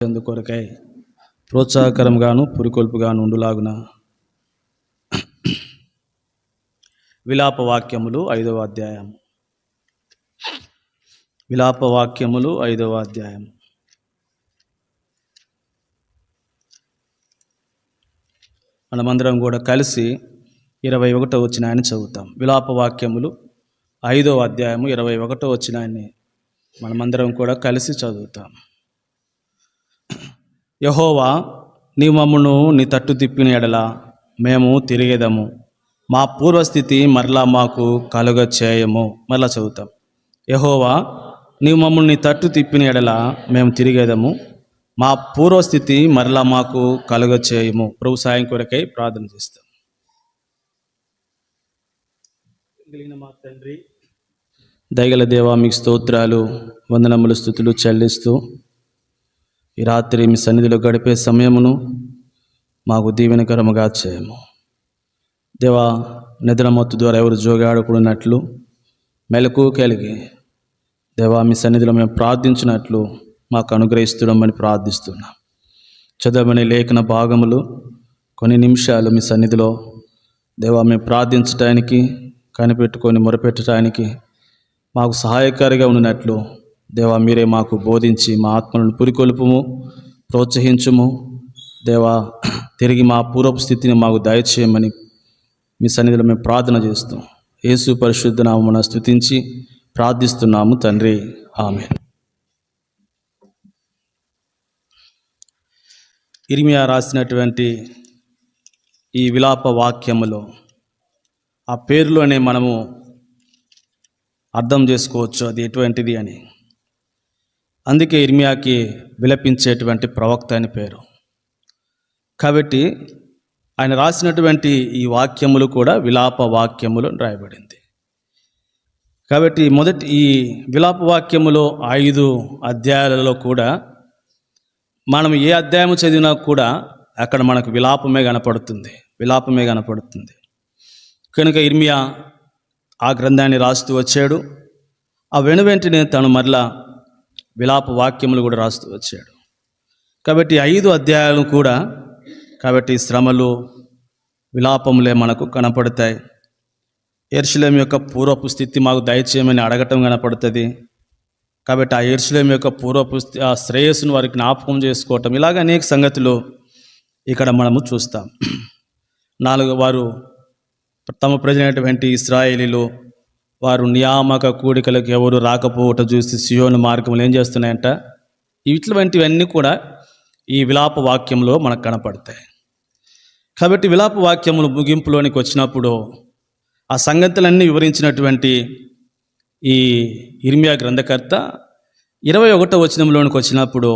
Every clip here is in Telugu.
కొరకై ప్రోత్సాహకరంగాను పురికొల్పుగాను ఉండులాగున విలాపవాక్యములు 5వ అధ్యాయం. విలాపవాక్యములు 5వ అధ్యాయం. మనమందరం కూడా కలిసి 21వ వచనాన్ని చదువుతాం. విలాపవాక్యములు 5వ అధ్యాయము 21వ వచనాన్ని మనమందరం కూడా కలిసి చదువుతాం. యెహోవా, నీవు మమ్మును నీ తట్టు తిప్పిన ఎడల మేము తిరిగేదము, మా పూర్వస్థితి మరలా మాకు కలుగ చేయము. మరలా చదువుతాం. యెహోవా, నీవు మమ్మును నీ తట్టు తిప్పిన ఎడల మేము తిరిగేదము, మా పూర్వస్థితి మరలా మాకు కలుగ చేయము. ప్రభు సాయం కొరకై ప్రార్థన చేస్తాం. మా తండ్రి, దయగల దేవా, మీకు స్తోత్రాలు, వందనములు, స్తుతులు చెల్లిస్తూ ఈ రాత్రి మీ సన్నిధిలో గడిపే సమయమును మాకు దీవెనకరముగా చేయము. దేవా, నిద్రమత్తు ద్వారా ఎవరు జోగాడుకున్నట్లు మెలకు కలిగి దేవా మీ సన్నిధిలో మేము ప్రార్థించినట్లు మాకు అనుగ్రహిస్తున్నామని ప్రార్థిస్తున్నాం. చదవని లేఖన భాగములు కొన్ని నిమిషాలు మీ సన్నిధిలో దేవా మేము ప్రార్థించటానికి, కనిపెట్టుకొని మొరపెట్టడానికి మాకు సహాయకారిగా ఉన్నట్లు దేవా మీరే మాకు బోధించి మా ఆత్మలను పురికొల్పుము, ప్రోత్సహించుము. దేవా, తిరిగి మా పూర్వపు స్థితిని మాకు దయచేయమని మీ సన్నిధిలో మేము ప్రార్థన చేస్తాం. యేసు పరిశుద్ధ నామమున స్తుతించి ప్రార్థిస్తున్నాము తండ్రి, ఆమేన్. ఇర్మియా రాసినటువంటి ఈ విలాప వాక్యములో ఆ పేరులోనే మనము అర్థం చేసుకోవచ్చు అది ఎటువంటిది అని. అందుకే ఇర్మియాకి విలపించేటువంటి ప్రవక్త అని పేరు. కాబట్టి ఆయన రాసినటువంటి ఈ వాక్యములు కూడా విలాప వాక్యములు రాయబడింది. కాబట్టి మొదటి ఈ విలాప వాక్యములో 5 అధ్యాయాలలో కూడా మనం ఏ అధ్యాయము చదివినా కూడా అక్కడ మనకు విలాపమే కనపడుతుంది. కనుక ఇర్మియా ఆ గ్రంథాన్ని రాస్తూ వచ్చాడు. ఆ వెనువెంటనే తను మరలా విలాప వాక్యములు కూడా రాస్తూ వచ్చాడు. కాబట్టి 5 అధ్యాయాలు కూడా కాబట్టి శ్రమలు, విలాపములే మనకు కనపడతాయి. యెరూషలేము యొక్క పూర్వపు స్థితి మాకు దయచేయమని అడగటం కనపడుతుంది. కాబట్టి ఆ యెరూషలేము యొక్క పూర్వపు ఆ శ్రేయస్సును వారికి జ్ఞాపకం చేసుకోవటం, ఇలాగ అనేక సంగతులు ఇక్కడ మనము చూస్తాం. 4 వారు తమ ప్రజలైనటువంటి ఇశ్రాయేలీలు వారు నియామక కూడికలకు ఎవరు రాకపోవటం చూసి సియోను మార్గములు ఏం చేస్తున్నాయంట, ఇటువంటివన్నీ కూడా ఈ విలాప వాక్యంలో మనకు కనపడతాయి. కాబట్టి విలాప వాక్యములు ముగింపులోనికి వచ్చినప్పుడు ఆ సంగతులన్నీ వివరించినటువంటి ఈ ఇర్మియా గ్రంథకర్త 21వ వచనంలోనికి వచ్చినప్పుడు,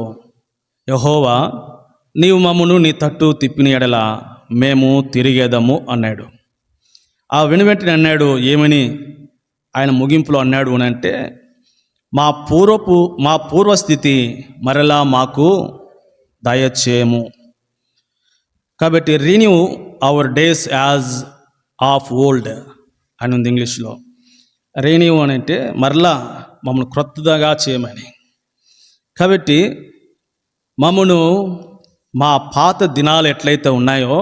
యెహోవా, నీవు మమ్మును నీ తట్టు తిప్పిన ఎడల మేము తిరిగేదము అన్నాడు. ఆ వెనువెంటనే అన్నాడు ఏమని ఆయన ముగింపులో అన్నాడు అని అంటే, మా పూర్వస్థితి మరలా మాకు దయచేయము. కాబట్టి renew hour days as of old అని ఉంది ఇంగ్లీష్లో. రిన్యూ అని అంటే మరలా మమ్మల్ని క్రొత్తగా చేయమని. కాబట్టి మమ్మను మా పాత దినాలు ఎట్లయితే ఉన్నాయో,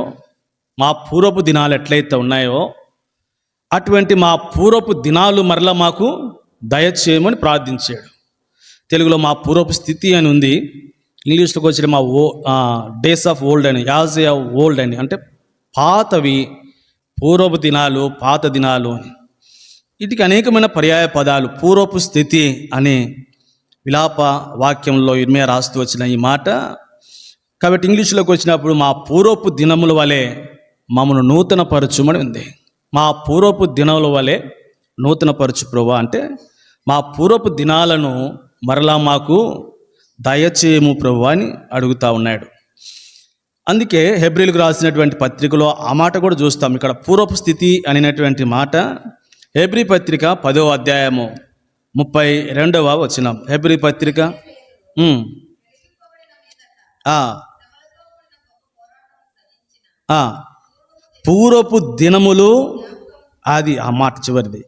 మా పూర్వపు దినాలు ఎట్లయితే ఉన్నాయో అటువంటి మా పూర్వపు దినాలు మరలా మాకు దయచేయమని ప్రార్థించాడు. తెలుగులో మా పూర్వపు స్థితి అని ఉంది, ఇంగ్లీష్లోకి వచ్చిన మా డేస్ ఆఫ్ ఓల్డ్ అని, యాజ్ ఏ ఓల్డ్ అని, అంటే పాతవి, పూర్వపు దినాలు, పాత దినాలు అని. వీటికి అనేకమైన పర్యాయ పదాలు. పూర్వపు స్థితి అనే విలాప వాక్యంలో ఇర్మియా రాస్తూ వచ్చిన ఈ మాట. కాబట్టి ఇంగ్లీష్లోకి వచ్చినప్పుడు మా పూర్వపు దినముల వలె మమ్మను నూతన పరచుమని ఉంది. మా పూర్వపు దినముల వలె నూతన పరచు ప్రభువా అంటే మా పూర్వపు దినాలను మరలా మాకు దయచేయము ప్రభువా అని అడుగుతా ఉన్నాడు. అందుకే హెబ్రీలకు రాసినటువంటి పత్రికలో ఆ మాట కూడా చూస్తాం. ఇక్కడ పూర్వపు స్థితి అనేటువంటి మాట హెబ్రీ పత్రిక 10వ అధ్యాయము 32వ వచనం. హెబ్రీ పత్రిక పూర్వపు దినములు, అది ఆ మాట చివరిది.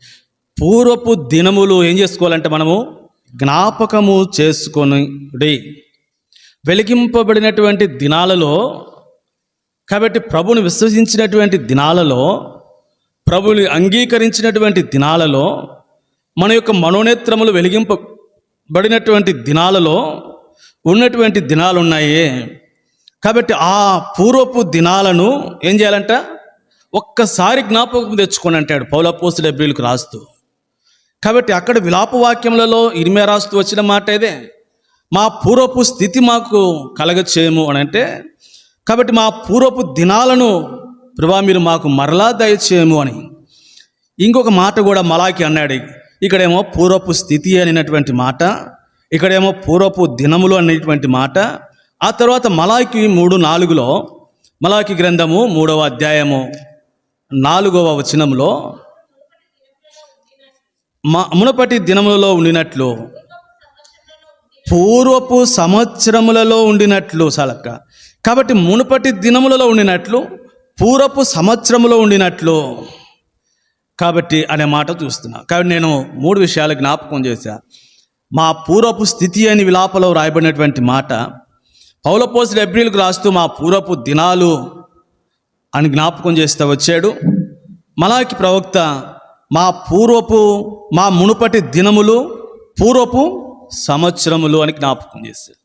పూర్వపు దినములు ఏం చేసుకోవాలంటే మనము జ్ఞాపకము చేసుకొని వెలిగింపబడినటువంటి దినాలలో, కాబట్టి ప్రభుని విశ్వసించినటువంటి దినాలలో, ప్రభుని అంగీకరించినటువంటి దినాలలో, మన యొక్క మనోనేత్రములు వెలిగింపబడినటువంటి దినాలలో ఉన్నటువంటి దినాలు ఉన్నాయి. కాబట్టి ఆ పూర్వపు దినాలను ఏం చేయాలంట? ఒక్కసారి జ్ఞాపకం తెచ్చుకొని అంటాడు పౌలు అపోస్తలుడు హెబ్రీయులకు రాస్తూ. కాబట్టి అక్కడ విలాప వాక్యములలో ఇర్మియా రాస్తూ వచ్చిన మాట ఇదే, మా పూర్వపు స్థితి మాకు కలగచేయము అని అంటే. కాబట్టి మా పూర్వపు దినాలను ప్రభువా మీరు మాకు మరలా దయచేయము అని. ఇంకొక మాట కూడా మలాకి అన్నాడు. ఇక్కడేమో పూర్వపు స్థితి అనేటువంటి మాట, ఇక్కడేమో పూర్వపు దినములు అనేటువంటి మాట. ఆ తర్వాత మలాకి 3:4 మలాకి గ్రంథము 3వ అధ్యాయము 4వ వచనంలో మునుపటి దినములలో ఉండినట్లు, పూర్వపు సంవత్సరములలో ఉండినట్లు సలక్క. కాబట్టి మునుపటి దినములలో ఉండినట్లు, పూర్వపు సంవత్సరములో ఉండినట్లు కాబట్టి అనే మాట చూస్తున్నా. కాబట్టి నేను 3 విషయాలు జ్ఞాపకం చేశా. మా పూర్వపు స్థితి అని విలాపలో రాయబడినటువంటి మాట, పౌలు అపోస్తలుడు హెబ్రీయులకు రాస్తూ మా పూర్వపు దినాలు అని జ్ఞాపకం చేస్తూ వచ్చాడు. మలాకి ప్రవక్త మా మునుపటి దినములు, పూర్వపు సంవత్సరములు అని జ్ఞాపకం చేశాడు.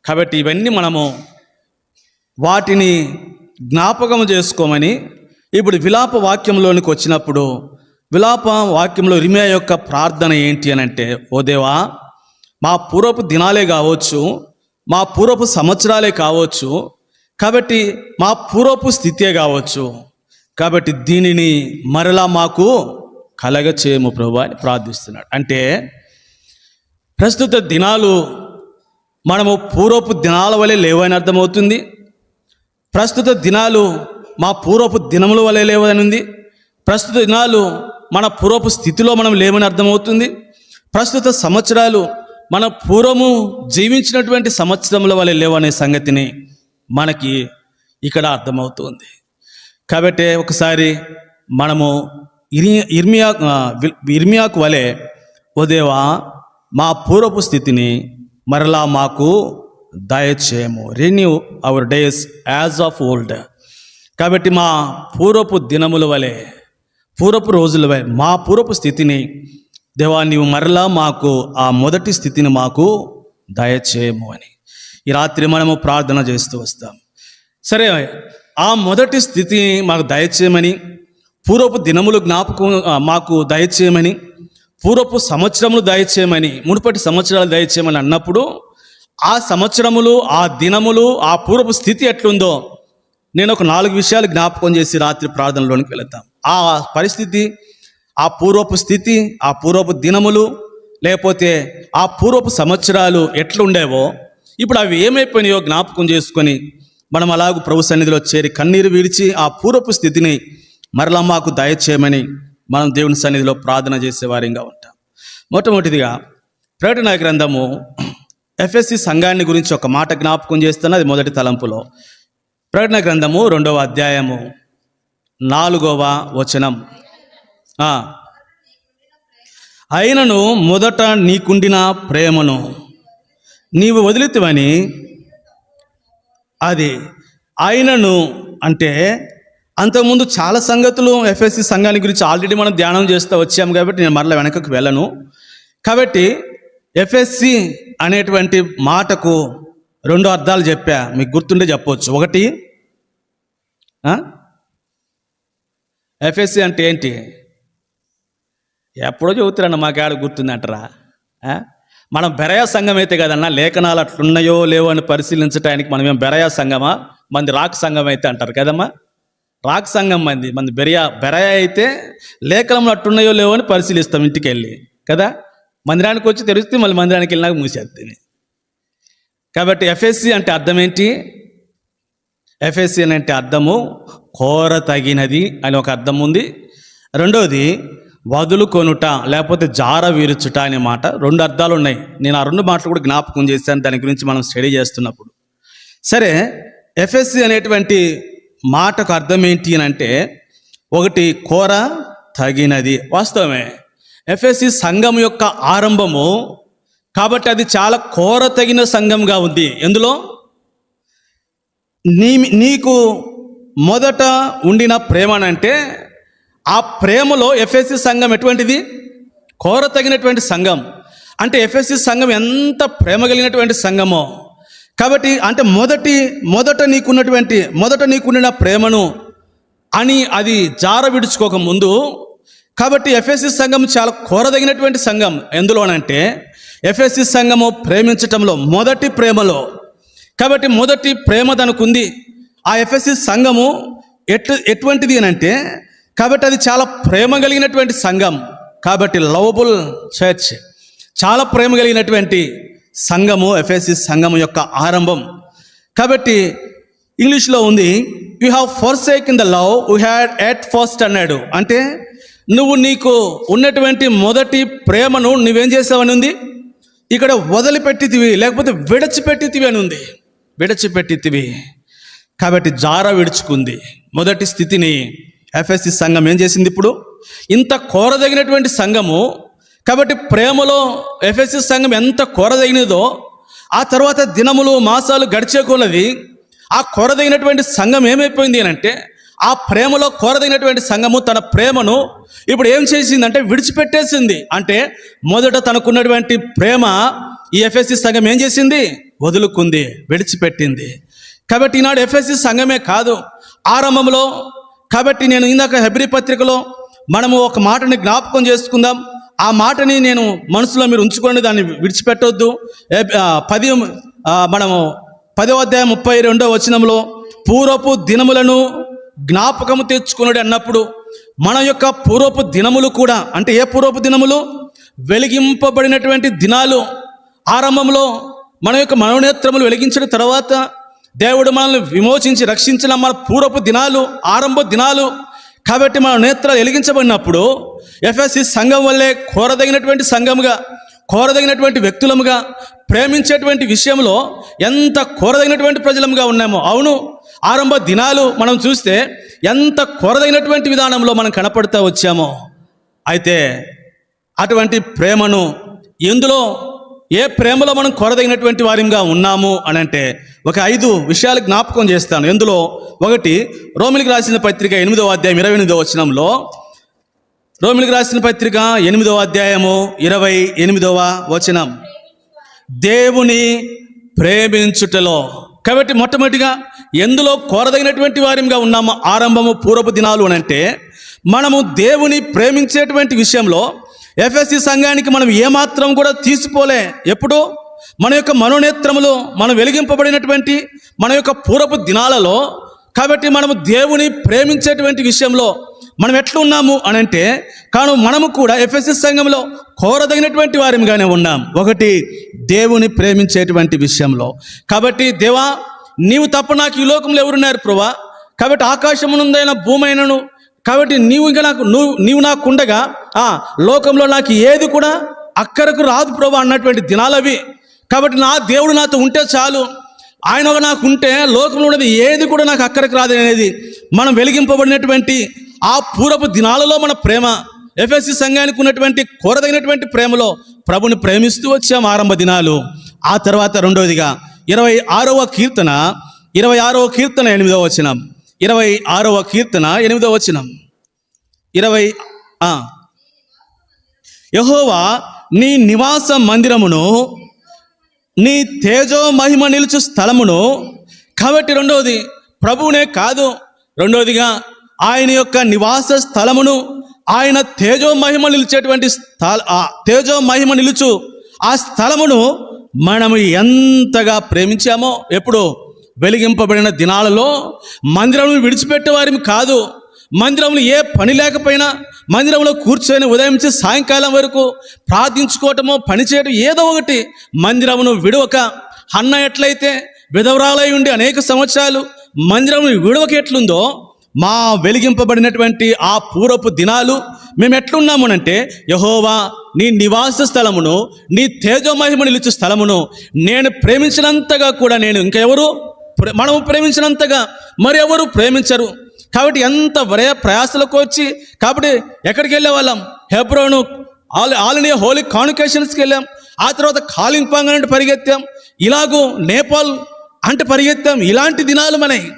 కాబట్టి ఇవన్నీ మనము వాటిని జ్ఞాపకం చేసుకోమని ఇప్పుడు విలాప వాక్యంలోనికి వచ్చినప్పుడు, విలాప వాక్యంలో ఇర్మియా యొక్క ప్రార్థన ఏంటి అని అంటే, ఓ దేవా మా పూర్వపు దినాలే కావచ్చు, మా పూర్వపు సంవత్సరాలే కావచ్చు, కాబట్టి మా పూర్వపు స్థితే కావచ్చు, కాబట్టి దీనిని మరలా మాకు కలగచేయము ప్రభువా అని ప్రార్థిస్తున్నాడు. అంటే ప్రస్తుత దినాలు మనము పూర్వపు దినాల వలె లేవని అర్థమవుతుంది. ప్రస్తుత దినాలు మా పూర్వపు దినముల వలె లేవని ఉంది. ప్రస్తుత దినాలు మన పూర్వపు స్థితిలో మనం లేవని అర్థమవుతుంది. ప్రస్తుత సంవత్సరాలు మన పూర్వము జీవించినటువంటి సంవత్సరముల వలె లేవనే సంగతిని మనకి ఇక్కడ అర్థమవుతుంది. కాబట్టి ఒకసారి మనము ఇర్మియాకు వలె, ఓ దేవా మా పూర్వపు స్థితిని మరలా మాకు దయచేయము, renew our days as of old. కాబట్టి మా పూర్వపు దినముల వలె, పూర్వపు రోజుల వలె మా పూర్వపు స్థితిని దేవా నీవు మరలా మాకు ఆ మొదటి స్థితిని మాకు దయచేయము అని ఈ రాత్రి మనము ప్రార్థన చేస్తూ వస్తాం. సరే, ఆ మొదటి స్థితిని మాకు దయచేయమని, పూర్వపు దినములు జ్ఞాపకం మాకు దయచేయమని, పూర్వపు సంవత్సరములు దయచేయమని, మునుపటి సంవత్సరాలు దయచేయమని అన్నప్పుడు, ఆ సంవత్సరములు, ఆ దినములు, ఆ పూర్వపు స్థితి ఎట్లుందో నేను ఒక 4 విషయాలు జ్ఞాపకం చేసి రాత్రి ప్రార్థనలోనికి వెళతాం. ఆ పరిస్థితి, ఆ పూర్వపు స్థితి, ఆ పూర్వపు దినములు, లేకపోతే ఆ పూర్వపు సంవత్సరాలు ఎట్లుండేవో ఇప్పుడు అవి ఏమైపోయినాయో జ్ఞాపకం చేసుకొని మనం అలాగూ ప్రభు సన్నిధిలో చేరి కన్నీరు విడిచి ఆ పూర్వపు స్థితిని మరలా మాకు దయచేయమని మనం దేవుని సన్నిధిలో ప్రార్థన చేసేవారిగా ఉంటాం. మొట్టమొదటిదిగా ప్రకటన గ్రంథము ఎఫెసీ సంఘాన్ని గురించి ఒక మాట జ్ఞాపకం చేస్తున్న, అది మొదటి తలంపులో. ప్రకటన గ్రంథము 2వ అధ్యాయము 4వ వచనం. అయినను మొదట నీకుండిన ప్రేమను నీవు వదిలితివని. అది అయినను అంటే అంతకుముందు చాలా సంగతులు ఎఫ్ఎస్సి సంఘాన్ని గురించి ఆల్రెడీ మనం ధ్యానం చేస్తూ వచ్చాము, కాబట్టి నేను మరలా వెనకకు వెళ్ళను. కాబట్టి ఎఫ్ఎస్సి అనేటువంటి మాటకు 2 అర్థాలు చెప్పా, మీకు గుర్తుండే చెప్పవచ్చు. ఒకటి, ఎఫ్ఎస్సి అంటే ఏంటి? ఎప్పుడో చెబుతారన్న మాకేడ గుర్తుందంటారా? మనం బెరయా సంఘం అయితే కదన్నా, లేఖనాలు అట్లున్నాయో లేవో అని పరిశీలించడానికి మనమేం బెరయా సంఘమా? మంది రాక్ సంఘం అయితే అంటారు కదమ్మా. రాక్ సంఘం మంది బెరయా అయితే లేఖనంలో అట్టున్నాయో లేవో అని పరిశీలిస్తాం ఇంటికి వెళ్ళి కదా. మందిరానికి వచ్చి తెరిస్తే మళ్ళీ మందిరానికి వెళ్ళినాక మూసేస్తుంది. కాబట్టి ఎఫ్ఎస్సి అంటే అర్థం ఏంటి? ఎఫ్ఎస్సి అంటే అర్థము కోర తగినది అని ఒక అర్థం ఉంది. రెండవది వదులుకొనుట లేకపోతే జార వీరుచుట అనే మాట. 2 అర్థాలు ఉన్నాయి. నేను ఆ 2 మాటలు కూడా జ్ఞాపకం చేశాను దాని గురించి మనం స్టడీ చేస్తున్నప్పుడు. సరే, ఎఫ్ఎస్సి అనేటువంటి మాటకు అర్థం ఏంటి అని అంటే, ఒకటి కోర తగినది. వాస్తవమే, ఎఫ్ఎస్సి సంఘం యొక్క ఆరంభము, కాబట్టి అది చాలా కోర తగిన సంఘంగా ఉంది. ఎందులో? నీకు మొదట ఉండిన ప్రేమ అంటే ఆ ప్రేమలో ఎఫెసీ సంఘం ఎటువంటిది? కోరతగినటువంటి సంఘం. అంటే ఎఫెసీ సంఘం ఎంత ప్రేమ కలిగినటువంటి సంఘమో. కాబట్టి అంటే మొదట నీకుండిన ప్రేమను అని అది జార విడుచుకోక ముందు, కాబట్టి ఎఫెసీ సంఘం చాలా కోరదగినటువంటి సంఘం. ఎందులోనంటే ఎఫెసీ సంఘము ప్రేమించటంలో మొదటి ప్రేమలో. కాబట్టి మొదటి ప్రేమ తనకుంది. ఆ ఎఫెసీ సంఘము ఎటువంటిది అని అంటే, కాబట్టి అది చాలా ప్రేమ కలిగినటువంటి సంఘం. కాబట్టి లవబుల్ చర్చ్, చాలా ప్రేమ కలిగినటువంటి సంఘము ఎఫెసీ సంఘము యొక్క ఆరంభం. కాబట్టి ఇంగ్లీష్లో ఉంది, you have forsaken the love you had at first అన్నాడు. అంటే నువ్వు నీకు ఉన్నటువంటి మొదటి ప్రేమను నువ్వేం చేసావని ఉంది. ఇక్కడ వదిలిపెట్టితివి, లేకపోతే విడిచిపెట్టితివి అని ఉంది. విడిచిపెట్టితివి. కాబట్టి జార విడుచుకుంది. మొదటి స్థితిని ఎఫెసీ సంఘం ఏం చేసింది? ఇప్పుడు ఇంత కోరదగినటువంటి సంఘము. కాబట్టి ప్రేమలో ఎఫెసీ సంఘం ఎంత కోరదగినదో, ఆ తర్వాత దినములు మాసాలు గడిచే కొలది ఆ కోరదగినటువంటి సంఘం ఏమైపోయింది అని అంటే, ఆ ప్రేమలో కోరదగినటువంటి సంఘము తన ప్రేమను ఇప్పుడు ఏం చేసిందంటే విడిచిపెట్టేసింది. అంటే మొదట తనకున్నటువంటి ప్రేమ ఈ ఎఫెసీ సంఘం ఏం చేసింది? వదులుకుంది, విడిచిపెట్టింది. కాబట్టి ఈనాడు ఎఫెసీ సంఘమే కాదు, ఆరంభంలో. కాబట్టి నేను ఇందాక హెబ్రీ పత్రికలో మనము ఒక మాటని జ్ఞాపకం చేసుకుందాం. ఆ మాటని నేను మనసులో మీరు ఉంచుకోండి, దాన్ని విడిచిపెట్టొద్దు. మనము 10వ అధ్యాయం 32వ వచనంలో పూర్వపు దినములను జ్ఞాపకము తెచ్చుకున్నాడు అన్నప్పుడు, మన యొక్క పూర్వపు దినములు కూడా, అంటే ఏ పూర్వపు దినములు? వెలిగింపబడినటువంటి దినాలు. ఆరంభంలో మన యొక్క మనోనేత్రములు వెలిగించిన తర్వాత దేవుడు మనల్ని విమోచించి రక్షించిన మన పూర్వపు దినాలు, ఆరంభ దినాలు. కాబట్టి మన నేత్రాలు వెలిగించబడినప్పుడు ఎఫెసీ సంఘం వల్లే కోరదగినటువంటి సంఘముగా, కోరదగినటువంటి వ్యక్తులముగా, ప్రేమించేటువంటి విషయంలో ఎంత కోరదగినటువంటి ప్రజలముగా ఉన్నామో. అవును, ఆరంభ దినాలు మనం చూస్తే ఎంత కోరదగినటువంటి విధానంలో మనం కనపడుతూ వచ్చామో. అయితే అటువంటి ప్రేమను ఎందులో, ఏ ప్రేమలో మనం కోరదగినటువంటి వారిగా ఉన్నాము అని అంటే ఒక 5 విషయాలు జ్ఞాపకం చేస్తాను. ఎందులో ఒకటి, రోమిలికి రాసిన పత్రిక 8వ అధ్యాయం 28వ వచనంలో, రోమిలికి రాసిన పత్రిక 8వ అధ్యాయము 28వ వచనం, దేవుని ప్రేమించుటలో. కాబట్టి మొట్టమొదటిగా ఎందులో కోరదగినటువంటి వారిగా ఉన్నాము ఆరంభము పూర్వపు దినాలు అని అంటే, మనము దేవుని ప్రేమించేటువంటి విషయంలో ఎఫెసీ సంఘానికి మనం ఏమాత్రం కూడా తీసిపోలే. ఎప్పుడు మన యొక్క మనోనేత్రములో మనం వెలిగింపబడినటువంటి మన యొక్క పూర్వపు దినాలలో. కాబట్టి మనము దేవుని ప్రేమించేటువంటి విషయంలో మనం ఎట్లున్నాము అని అంటే, కాను మనము కూడా ఎఫెసీ సంఘంలో కోరదగినటువంటి వారిగానే ఉన్నాం. ఒకటి, దేవుని ప్రేమించేటువంటి విషయంలో. కాబట్టి దేవా, నీవు తప్ప నాకు ఈ లోకంలో ఎవరున్నారు ప్రభువా? కాబట్టి ఆకాశమునుందైన భూమైనను, కాబట్టి నీవు నాకుండగా లోకంలో నాకు ఏది కూడా అక్కరకు రాదు ప్రభువా అన్నటువంటి దినాలవి. కాబట్టి నా దేవుడు నాతో ఉంటే చాలు, ఆయన నాకు ఉంటే లోకంలో ఉన్నది ఏది కూడా నాకు అక్కరకు రాదు అనేది మనం వెలిగింపబడినటువంటి ఆ పూర్వపు దినాలలో మన ప్రేమ. ఎఫెసీ సంఘానికి ఉన్నటువంటి కోరదగినటువంటి ప్రేమలో ప్రభుని ప్రేమిస్తూ వచ్చాము ఆరంభ దినాలు. ఆ తర్వాత రెండవదిగా 26వ కీర్తన 8వ వచనం, 26వ కీర్తన 8వ వచనం, యెహోవా నీ నివాస మందిరమును, నీ తేజో మహిమ నిలుచు స్థలమును. కాబట్టి రెండవది ప్రభువునే కాదు, రెండవదిగా ఆయన యొక్క నివాస స్థలమును, ఆయన తేజో మహిమ నిలిచేటువంటి తేజో మహిమ నిలుచు ఆ స్థలమును మనము ఎంతగా ప్రేమించామో. ఎప్పుడు? వెలిగింపబడిన దినాలలో మందిరమును విడిచిపెట్టే వారిని కాదు. మందిరంలో ఏ పని లేకపోయినా మందిరంలో కూర్చొని ఉదయం నుంచి సాయంకాలం వరకు ప్రార్థించుకోవటమో పని చేయటం ఏదో ఒకటి, మందిరమును విడవక. హన్న ఎట్లయితే విధవరాలై ఉండి అనేక సంవత్సరాలు మందిరమును విడవక ఎట్లుందో, మా వెలిగింపబడినటువంటి ఆ పూర్వపు దినాలు మేము ఎట్లున్నామునంటే, యెహోవా నీ నివాస స్థలమును, నీ తేజోమహిమ నిలుచు స్థలమును నేను ప్రేమించినంతగా కూడా మనము ప్రేమించినంతగా మరి ఎవరు ప్రేమించరు. కాబట్టి ఎంత ప్రయాసలకు వచ్చి, కాబట్టి ఎక్కడికి వెళ్ళే వాళ్ళం? హెబ్రోను, ఆల్ ఇండియా హోలీ కాన్వకేషన్స్కి వెళ్ళాం. ఆ తర్వాత కాలింపాంగ్ అంటే పరిగెత్తాం. ఇలాగూ నేపాల్ అంటే పరిగెత్తాం. ఇలాంటి దినాలు మనవి.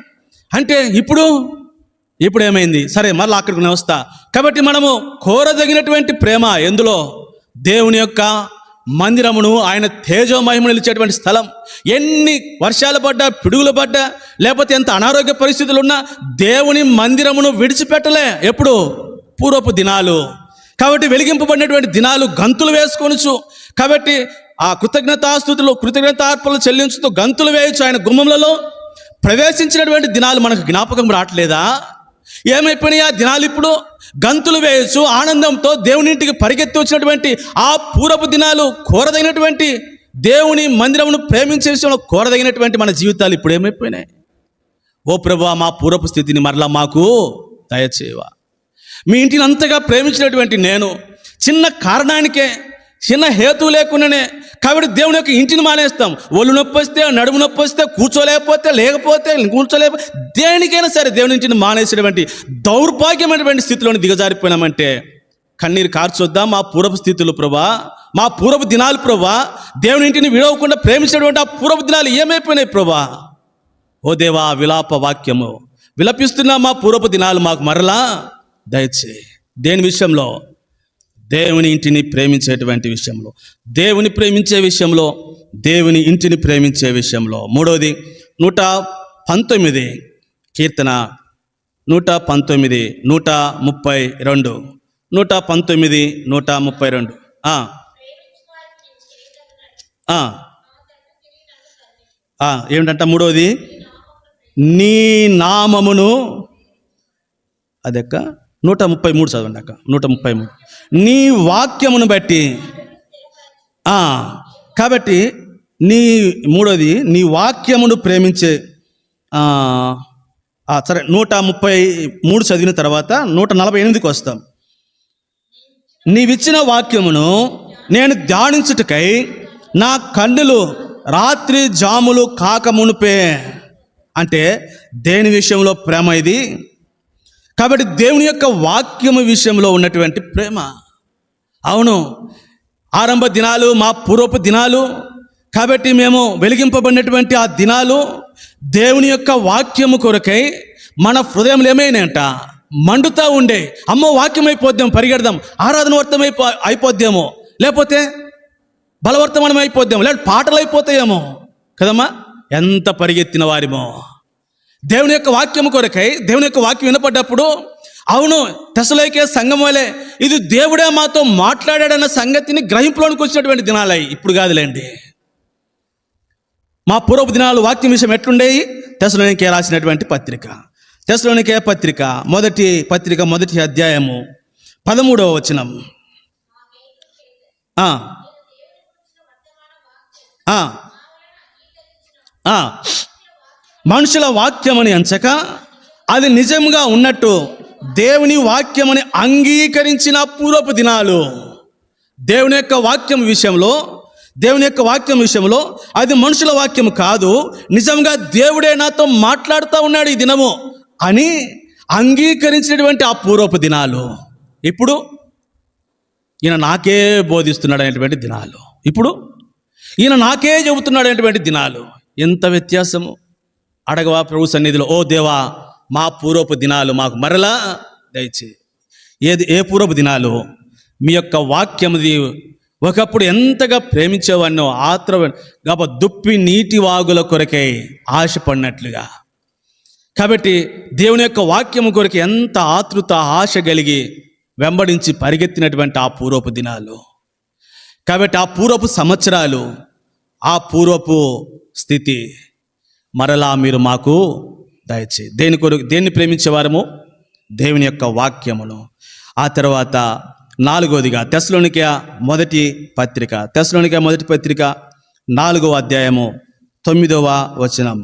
అంటే ఇప్పుడు ఏమైంది? సరే, మళ్ళీ అక్కడికి వస్తా. కాబట్టి మనము కోరదగినటువంటి ప్రేమ ఎందులో? దేవుని యొక్క మందిరమును, ఆయన తేజో మహిమను నిలిచేటువంటి స్థలం. ఎన్ని వర్షాలు పడ్డా, పిడుగులు పడ్డా, లేకపోతే ఎంత అనారోగ్య పరిస్థితులు ఉన్నా దేవుని మందిరమును విడిచిపెట్టలే. ఎప్పుడు? పూర్వపు దినాలు. కాబట్టి వెలిగింపబడినటువంటి దినాలు గంతులు వేసుకొనుచు, కాబట్టి ఆ కృతజ్ఞతార్పణలు చెల్లించుతూ గంతులు వేయచ్చు. ఆయన గుమ్మములలో ప్రవేశించినటువంటి దినాలు మనకు జ్ఞాపకం రావట్లేదా? ఏమైపోయినాయి ఆ దినాలు? ఇప్పుడు గంతులు వేయచ్చు, ఆనందంతో దేవునింటికి పరిగెత్తి వచ్చినటువంటి ఆ పూర్వపు దినాలు, కోరదగినటువంటి దేవుని మందిరమును ప్రేమించే విషయంలో కోరదగినటువంటి మన జీవితాలు ఇప్పుడు ఏమైపోయినాయి? ఓ ప్రభువా, మా పూర్వపు స్థితిని మరలా మాకు దయచేయవా. మీ ఇంటిని అంతగా ప్రేమించినటువంటి నేను చిన్న కారణానికే, చిన్న హేతు లేకుండానే, కాబట్టి దేవుని యొక్క ఇంటిని మానేస్తాం. ఒళ్ళు నొప్పి వస్తే, నడుము నొప్పి వస్తే, లేకపోతే దేనికైనా సరే దేవుని ఇంటిని మానేసేటువంటి దౌర్భాగ్యమైనటువంటి స్థితిలోని దిగజారిపోయినామంటే కన్నీరు కార్చొద్దాం. మా పూర్వపు స్థితులు ప్రభా, మా పూర్వపు దినాలు ప్రభా, దేవుని ఇంటిని విడవకుండా ప్రేమించినటువంటి ఆ పూర్వపు దినాలు ఏమైపోయినాయి ప్రభా? ఓ దేవా, విలాప వాక్యము విలపిస్తున్నా మా పూర్వపు దినాలు మాకు మరలా దయచేయి. దేని విషయంలో? దేవుని ఇంటిని ప్రేమించేటువంటి విషయంలో, దేవుని ప్రేమించే విషయంలో, దేవుని ఇంటిని ప్రేమించే విషయంలో. మూడవది 119 కీర్తన 119 132 119 132. ఏమిటంట? మూడవది, నీ నామమును, అదెక్క 133 చదవండి అక్క. 133, నీ వాక్యమును బట్టి. కాబట్టి మూడోది, నీ వాక్యమును ప్రేమించే. సరే, 133 చదివిన తర్వాత 148కి వస్తాం. నీవిచ్చిన వాక్యమును నేను ధ్యానించుటకై నా కన్నులు రాత్రి జాములు కాకమునుపే. అంటే దేని విషయంలో ప్రేమ ఇది? కాబట్టి దేవుని యొక్క వాక్యము విషయంలో ఉన్నటువంటి ప్రేమ. అవును, ఆరంభ దినాలు మా పూర్వపు దినాలు. కాబట్టి మేము వెలిగింపబడినటువంటి ఆ దినాలు దేవుని యొక్క వాక్యము కొరకై మన హృదయంలో ఏమైనాయంట? మండుతూ ఉండే. అమ్మో, వాక్యం అయిపోద్దాం, పరిగెడదాం, ఆరాధన వర్తం అయిపోద్దేమో, లేకపోతే బలవర్తమానం అయిపోద్దాము, లేకపోతే పాటలు అయిపోతాయేమో కదమ్మా. ఎంత పరిగెత్తిన వారిమో దేవుని యొక్క వాక్యం కొరకై. దేవుని యొక్క వాక్యం వినపడ్డప్పుడు, అవును, తెస్సలోనికే సంఘం వలె ఇది దేవుడే మాతో మాట్లాడాడన్న సంగతిని గ్రహింపులోనికి వచ్చినటువంటి దినాలయ్యి. ఇప్పుడు కాదులేండి. మా పూర్వపు దినాలు వాక్యం విషయం ఎట్లుండేవి? తెస్సలోనికే రాసినటువంటి పత్రిక, తెస్సలోనికే పత్రిక, మొదటి అధ్యాయము 13వ వచనం. మనుషుల వాక్యమని ఎంచక అది నిజంగా ఉన్నట్టు దేవుని వాక్యమని అంగీకరించిన పూర్వపు దినాలు. దేవుని యొక్క వాక్యం విషయంలో అది మనుషుల వాక్యం కాదు, నిజంగా దేవుడే నాతో మాట్లాడుతూ ఉన్నాడు ఈ దినము అని అంగీకరించినటువంటి ఆ పూర్వపు దినాలు. ఇప్పుడు ఈయన నాకే బోధిస్తున్నాడు అనేటువంటి దినాలు. ఇప్పుడు ఈయన నాకే చెబుతున్నాడు అనేటువంటి దినాలు. ఎంత వ్యత్యాసము! అడగవా ప్రభు సన్నిధిలో, ఓ దేవా, మా పూర్వపు దినాలు మాకు మరలా దయచేయి. ఏ పూర్వపు దినాలు? మీ యొక్క వాక్యముది ఒకప్పుడు ఎంతగా ప్రేమించేవాడినో, దుప్పి నీటి వాగుల కొరకై ఆశపడినట్లుగా. కాబట్టి దేవుని యొక్క వాక్యము కొరకు ఎంత ఆతృత, ఆశ కలిగి వెంబడించి పరిగెత్తినటువంటి ఆ పూర్వపు దినాలు. కాబట్టి ఆ పూర్వపు సంవత్సరాలు, ఆ పూర్వపు స్థితి మరలా మీరు మాకు దయచేయి. దేన్ని ప్రేమించేవారము? దేవుని యొక్క వాక్యమును. ఆ తర్వాత 4వదిగా తెస్సలోనికే మొదటి పత్రిక 4వ అధ్యాయము 9వ వచనం.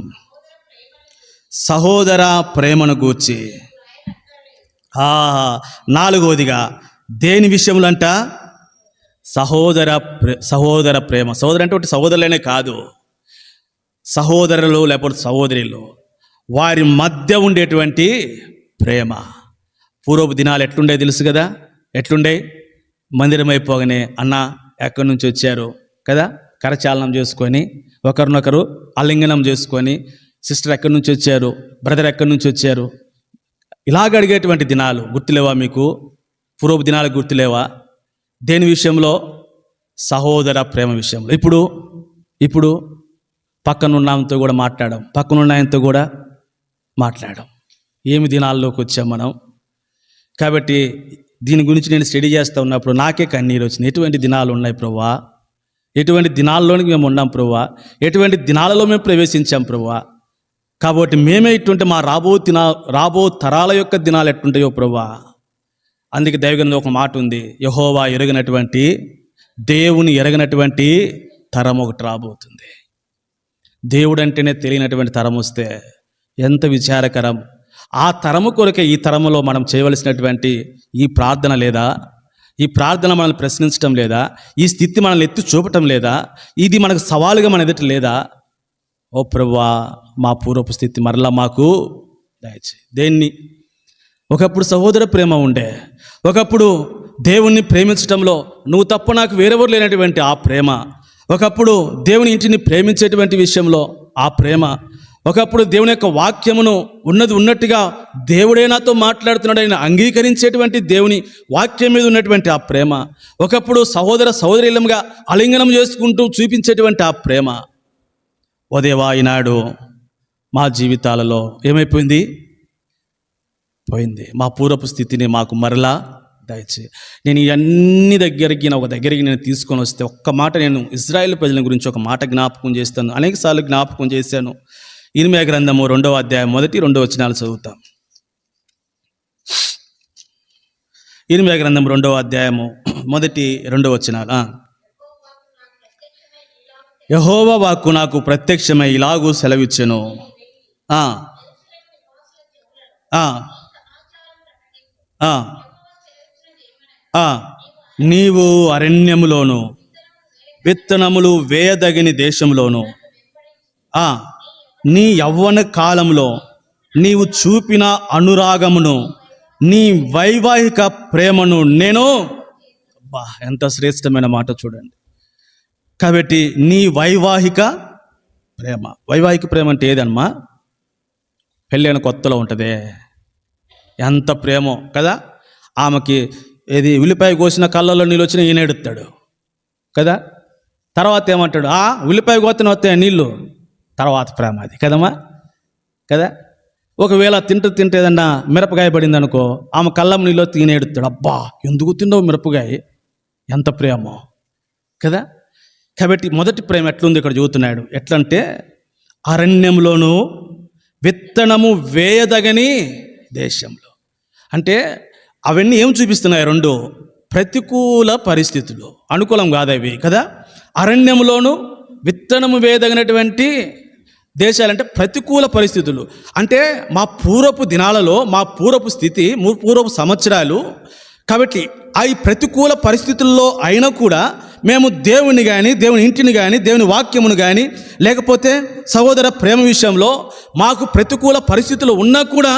సహోదర ప్రేమను గూర్చి. 4వదిగా దేని విషయంలో అంట? సహోదర ప్రేమ. సహోదరు అంటే ఒకటి సహోదరులనే కాదు, సహోదరులు లేకపోతే సహోదరులు, వారి మధ్య ఉండేటువంటి ప్రేమ. పూర్వపు దినాలు ఎట్లుండే తెలుసు కదా? ఎట్లుండే? మందిరం అయిపోగానే, అన్న ఎక్కడి నుంచి వచ్చారు కదా, కరచాలనం చేసుకొని ఒకరినొకరు ఆలింగనం చేసుకొని, సిస్టర్ ఎక్కడి నుంచి వచ్చారు, బ్రదర్ ఎక్కడి నుంచి వచ్చారు, ఇలాగ అడిగేటువంటి దినాలు గుర్తులేవా మీకు? పూర్వపు దినాలకు గుర్తులేవా? దేని విషయంలో? సహోదర ప్రేమ విషయంలో. ఇప్పుడు పక్కనున్న ఆయనతో కూడా మాట్లాడడం, పక్కనున్న ఆయనతో కూడా మాట్లాడడం. ఏమి దినాల్లోకి వచ్చాం మనం? కాబట్టి దీని గురించి నేను స్టడీ చేస్తూ ఉన్నప్పుడు నాకే కన్నీరు వచ్చింది. ఎటువంటి దినాలు ఉన్నాయి ప్రభువా, ఎటువంటి దినాల్లోనికి మేము ఉన్నాం ప్రభువా, ఎటువంటి దినాలలో మేము ప్రవేశించాం ప్రభువా. కాబట్టి మేమే ఇట్టుంటే మా రాబో తరాల యొక్క దినాలు ఎట్టుంటాయో ప్రభువా. అందుకే దైవగ్రంథంలో ఒక మాట ఉంది, యెహోవా ఎరగనటువంటి, దేవుని ఎరగనటువంటి తరం ఒకటి రాబోతుంది. దేవుడు అంటేనే తెలియనటువంటి తరం వస్తే ఎంత విచారకరం. ఆ తరము కొరకే ఈ తరములో మనం చేయవలసినటువంటి ఈ ప్రార్థన లేదా? ఈ ప్రార్థన మనల్ని ప్రశ్నించడం లేదా? ఈ స్థితి మనల్ని ఎత్తి చూపటం లేదా? ఇది మనకు సవాలుగా మన ఎదుట లేదా? ఓ ప్రభువా, మా పూర్వపు స్థితి మరలా మాకు దయచేయి. దేన్ని? ఒకప్పుడు సహోదర ప్రేమ ఉండే, ఒకప్పుడు దేవుణ్ణి ప్రేమించడంలో నువ్వు తప్ప నాకు వేరెవరు లేనటువంటి ఆ ప్రేమ, ఒకప్పుడు దేవుని ఇంటిని ప్రేమించేటువంటి విషయంలో ఆ ప్రేమ, ఒకప్పుడు దేవుని యొక్క వాక్యమును ఉన్నది ఉన్నట్టుగా దేవుడే నాతో మాట్లాడుతున్నాడని అంగీకరించేటువంటి దేవుని వాక్యం మీద ఉన్నటువంటి ఆ ప్రేమ, ఒకప్పుడు సహోదర సహోదరులుగా ఆలింగనం చేసుకుంటూ చూపించేటువంటి ఆ ప్రేమ, ఓ దేవా ఈనాడు మా జీవితాలలో ఏమైపోయింది? పోయింది. మా పూర్వపు స్థితిని మాకు మరలా దయచేయి. నేను ఇవన్నీ దగ్గరికి నేను తీసుకొని వస్తే ఒక్క మాట, నేను ఇజ్రాయేల్ ప్రజల గురించి ఒక మాట జ్ఞాపకం చేస్తాను. అనేకసార్లు జ్ఞాపకం చేశాను. ఇర్మీయా గ్రంథము 2వ అధ్యాయం 1-2 వచనాలు చదువుతాం. ఇర్మీయా గ్రంథం 2వ అధ్యాయము 1-2 వచనాలు. యెహోవా వాక్కు నాకు ప్రత్యక్షమై ఇలాగూ సెలవిచ్చెను, నీవు అరణ్యములోను విత్తనములు వేయదగిన దేశంలోను నీ యవ్వన కాలంలో నీవు చూపిన అనురాగమును, నీ వైవాహిక ప్రేమను నేను, ఎంత శ్రేష్టమైన మాట చూడండి. కాబట్టి నీ వైవాహిక ప్రేమ అంటే ఏదమ్మా? పెళ్ళైన కొత్తలో ఉంటుందే, ఎంత ప్రేమో కదా. ఆమెకి ఏది ఉల్లిపాయ కోసిన కళ్ళల్లో నీళ్ళు వచ్చినా ఈయన ఎడుతాడు కదా. తర్వాత ఏమంటాడు? ఉల్లిపాయ కోతనే వస్తాయి నీళ్ళు, తర్వాత ప్రేమ అది కదమ్మా కదా. ఒకవేళ తింటే ఏదన్నా మిరపకాయ పడింది అనుకో, ఆమె కళ్ళం నీళ్ళు ఈయన ఎడుతాడు, అబ్బా ఎందుకు తిన్నావు మిరపకాయ, ఎంత ప్రేమో కదా. కాబట్టి మొదటి ప్రేమ ఎట్లుంది ఇక్కడ చూస్తున్నాడు. ఎట్లంటే అరణ్యంలోనూ విత్తనము వేయదగని దేశంలో. అంటే అవన్నీ ఏం చూపిస్తున్నాయి? 2 ప్రతికూల పరిస్థితులు, అనుకూలం కాదవి కదా. అరణ్యంలోనూ విత్తనము వేయదగినటువంటి దేశాలంటే ప్రతికూల పరిస్థితులు. అంటే మా పూర్వపు దినాలలో, మా పూర్వపు స్థితి, పూర్వపు సంవత్సరాలు. కాబట్టి ఈ ప్రతికూల పరిస్థితుల్లో అయినా కూడా మేము దేవుని కానీ, దేవుని ఇంటిని కానీ, దేవుని వాక్యమును కానీ, లేకపోతే సహోదర ప్రేమ విషయంలో మాకు ప్రతికూల పరిస్థితులు ఉన్నా కూడా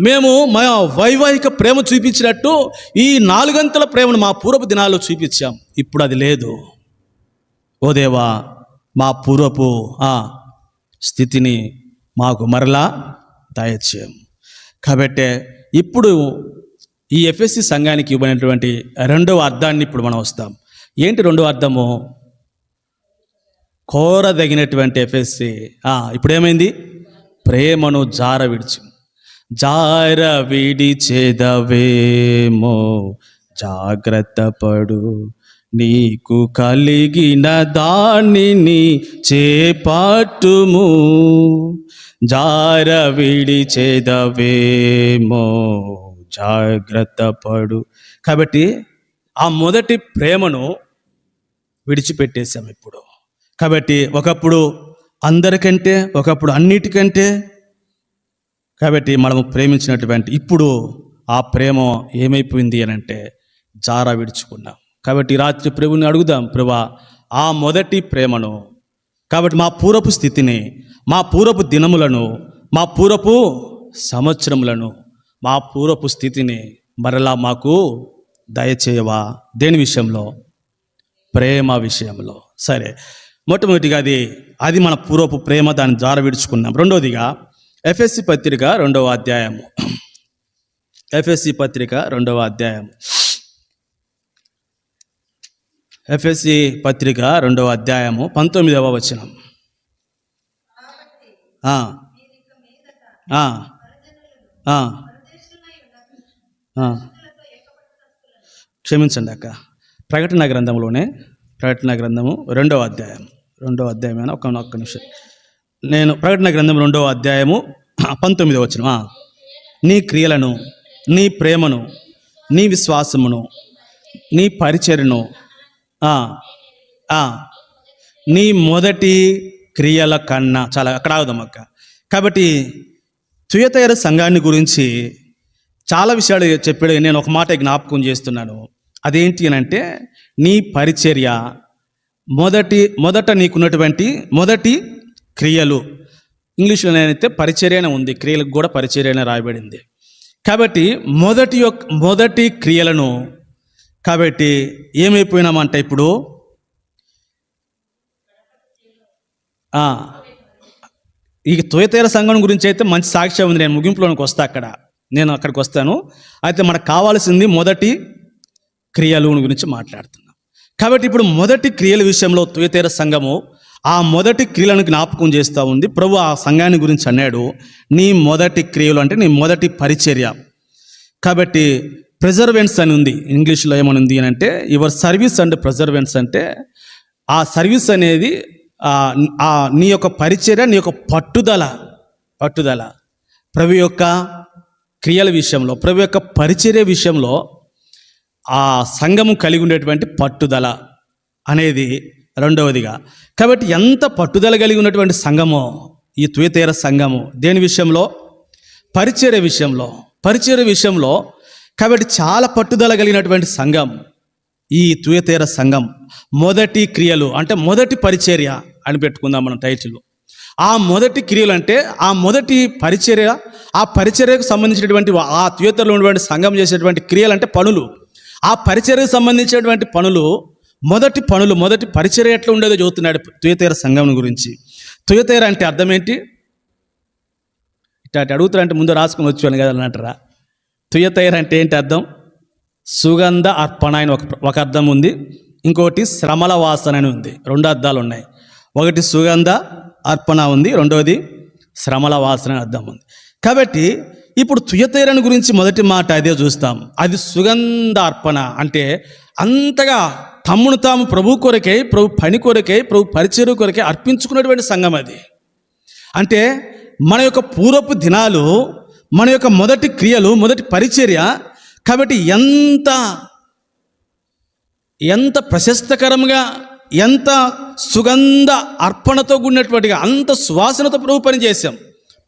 మేము మా వైవాహిక ప్రేమ చూపించినట్టు ఈ 4 అంతల ప్రేమను మా పూర్వపు దినాల్లో చూపించాం. ఇప్పుడు అది లేదు. ఓ దేవా, మా పూర్వపు స్థితిని మాకు మరలా దయచేయం. కాబట్టి ఇప్పుడు ఈ ఎఫెసీ సంఘానికి ఇవ్వనటువంటి 2వ అర్థాన్ని ఇప్పుడు మనం వస్తాం. ఏంటి 2వ అర్థము? కోరదగినటువంటి ఎఫెసీ. ఇప్పుడు ఏమైంది? ప్రేమను జార విడిచేదవేమో జాగ్రత్త పడు, నీకు కలిగిన దానిని చేపట్టుము, జార విడిచేదవేమో జాగ్రత్త పడు. కాబట్టి ఆ మొదటి ప్రేమను విడిచిపెట్టేశాం ఇప్పుడు. కాబట్టి ఒకప్పుడు అందరికంటే, ఒకప్పుడు అన్నిటికంటే, కాబట్టి మనము ప్రేమించినటువంటి ఇప్పుడు ఆ ప్రేమ ఏమైపోయింది అని అంటే జారా విడుచుకున్నాం. కాబట్టి రాత్రి ప్రభుని అడుగుదాం, ప్రభువా ఆ మొదటి ప్రేమను, కాబట్టి మా పూర్వపు స్థితిని, మా పూర్వపు దినములను, మా పూర్వపు సంవత్సరములను, మా పూర్వపు స్థితిని మరలా మాకు దయచేయవా. దేని విషయంలో? ప్రేమ విషయంలో. సరే, మొట్టమొదటిగా అది అది మన పూర్వపు ప్రేమ, దాన్ని జార విడుచుకున్నాం. రెండోదిగా ఎఫెసీ పత్రిక 2వ అధ్యాయము. ఎఫెసీ పత్రిక 2వ అధ్యాయము. ఎఫెసీ పత్రిక 2వ అధ్యాయము 19వ వచనం. క్షమించండి అక్క, ప్రకటన గ్రంథంలోనే, ప్రకటన గ్రంథము 2వ అధ్యాయమైన ఒక్క నిమిషం. నేను ప్రకటన గ్రంథం 2వ అధ్యాయము 19వ వచనం. నీ క్రియలను, నీ ప్రేమను, నీ విశ్వాసమును, నీ పరిచర్యను, నీ మొదటి క్రియల కన్నా, చాలా అక్కడ ఆగుదాం అక్క. కాబట్టి తుయతైర సంఘాన్ని గురించి చాలా విషయాలు చెప్పాడు. నేను ఒక మాట జ్ఞాపకం చేస్తున్నాను. అదేంటి అని అంటే, నీ పరిచర్య మొదట నీకున్నటువంటి మొదటి క్రియలు. ఇంగ్లీష్లో నేనైతే పరిచర్యనే ఉంది, క్రియలకు కూడా పరిచర్యనే రాయబడింది. కాబట్టి మొదటి క్రియలను, కాబట్టి ఏమైపోయినామంటే ఇప్పుడు ఈ తుయతైర సంఘం గురించి అయితే మంచి సాక్ష్యం ఉంది. నేను ముగింపులోనికి వస్తా, నేను అక్కడికి వస్తాను. అయితే మనకు కావాల్సింది మొదటి క్రియలు గురించి మాట్లాడుతున్నాం. కాబట్టి ఇప్పుడు మొదటి క్రియల విషయంలో తుయతైర సంఘము ఆ మొదటి క్రియలను జ్ఞాపకం చేస్తూ ఉంది. ప్రభు ఆ సంఘాన్ని గురించి అన్నాడు, నీ మొదటి క్రియలు అంటే నీ మొదటి పరిచర్య. కాబట్టి ప్రెజర్వెన్స్ అని ఉంది, ఇంగ్లీష్లో ఏమని ఉంది అని అంటే యువర్ సర్వీస్ అండ్ ప్రెజర్వెన్స్. అంటే ఆ సర్వీస్ అనేది నీ యొక్క పరిచర్య, నీ యొక్క పట్టుదల ప్రభు యొక్క క్రియల విషయంలో, ప్రభు యొక్క పరిచర్య విషయంలో ఆ సంఘము కలిగి ఉండేటువంటి పట్టుదల అనేది రెండవదిగా. కాబట్టి ఎంత పట్టుదల కలిగి ఉన్నటువంటి సంఘమో ఈ తుయతైర సంఘము, దేని విషయంలో? పరిచర్య విషయంలో. కాబట్టి చాలా పట్టుదల కలిగినటువంటి సంఘం ఈ తుయతైర సంఘం. మొదటి క్రియలు అంటే మొదటి పరిచర్య అని పెట్టుకుందాం మనం టైటిల్. ఆ మొదటి క్రియలు అంటే ఆ మొదటి పరిచర్య, ఆ పరిచర్యకు సంబంధించినటువంటి ఆ తుయతైరలో ఉన్నటువంటి సంఘం చేసేటువంటి క్రియలు అంటే పనులు. ఆ పరిచర్యకు సంబంధించినటువంటి మొదటి పరిచర్య ఎట్లా ఉండేదో చెబుతున్నాడు తుయతైర సంఘం గురించి. తుయతైర అంటే అర్థం ఏంటి? ఇట్లా అడుగుతారంటే ముందు రాసుకుని వచ్చాను కదా అంటారా. తుయతైర అంటే ఏంటి అర్థం? సుగంధ అర్పణ అని ఒక అర్థం ఉంది, ఇంకోటి శ్రమల వాసన అని ఉంది. 2 అర్థాలు ఉన్నాయి. ఒకటి సుగంధ అర్పణ ఉంది, రెండవది శ్రమల వాసన అర్థం ఉంది. కాబట్టి ఇప్పుడు తుయతైరను గురించి మొదటి మాట అదే చూస్తాం. అది సుగంధ అర్పణ అంటే అంతగా తమ్మును తాము ప్రభు కొరకై, ప్రభు పని కొరకై, ప్రభు పరిచర్య కొరకై అర్పించుకున్నటువంటి సంఘం అది. అంటే మన యొక్క పూర్వపు దినాలు, మన యొక్క మొదటి క్రియలు, మొదటి పరిచర్య. కాబట్టి ఎంత ప్రశస్తకరంగా, ఎంత సుగంధ అర్పణతో కూడినటువంటిగా, అంత సువాసనతో ప్రభు పని చేశాం,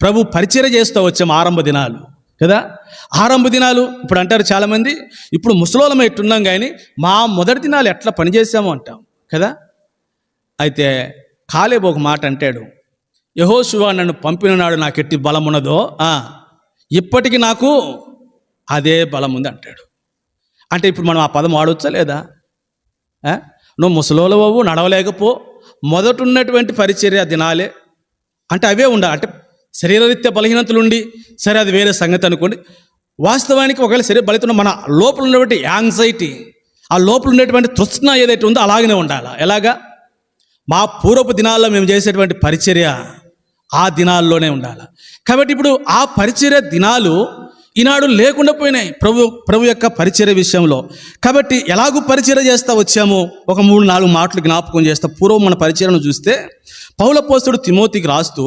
ప్రభు పరిచర్య చేస్తూ వచ్చాం ఆరంభ దినాలు కదా. ఆరంభ దినాలు ఇప్పుడు అంటారు చాలామంది, ఇప్పుడు ముసలోళం ఎట్టున్నాం కానీ మా మొదటి దినాలు ఎట్లా పనిచేసామో అంటాం కదా. అయితే కాలేబు ఒక మాట అంటాడు, యెహోషువ నన్ను పంపిన నాడు నాకు ఎట్టి బలం ఉన్నదో ఇప్పటికీ నాకు అదే బలం ఉంది అంటాడు. అంటే ఇప్పుడు మనం ఆ పదం వాడవచ్చా లేదా? నువ్వు ముసలోలవు, నడవలేకపో, మొదట ఉన్నటువంటి పరిచర్య దినాలే అంటే అవే ఉండాలి. అంటే శరీరరీత్యా బలహీనతలుండి సరే, అది వేరే సంగతి అనుకోండి. వాస్తవానికి ఒకవేళ శరీర బలితున్న మన లోపల ఉన్నటువంటి యాంగ్జైటీ, ఆ లోపల ఉండేటువంటి తృష్ణ ఏదైతే ఉందో అలాగనే ఉండాలి. ఎలాగా? మా పూర్వపు దినాల్లో మేము చేసేటువంటి పరిచర్య ఆ దినాల్లోనే ఉండాలి. కాబట్టి ఇప్పుడు ఆ పరిచర్య దినాలు ఈనాడు లేకుండా పోయినాయి ప్రభు యొక్క పరిచర్య విషయంలో. కాబట్టి ఎలాగూ పరిచర్య చేస్తూ వచ్చాము, ఒక 3-4 మాటలు జ్ఞాపకం చేస్తా. పూర్వం మన పరిచర్యను చూస్తే పౌలపోస్తుడు తిమోతికి రాస్తూ,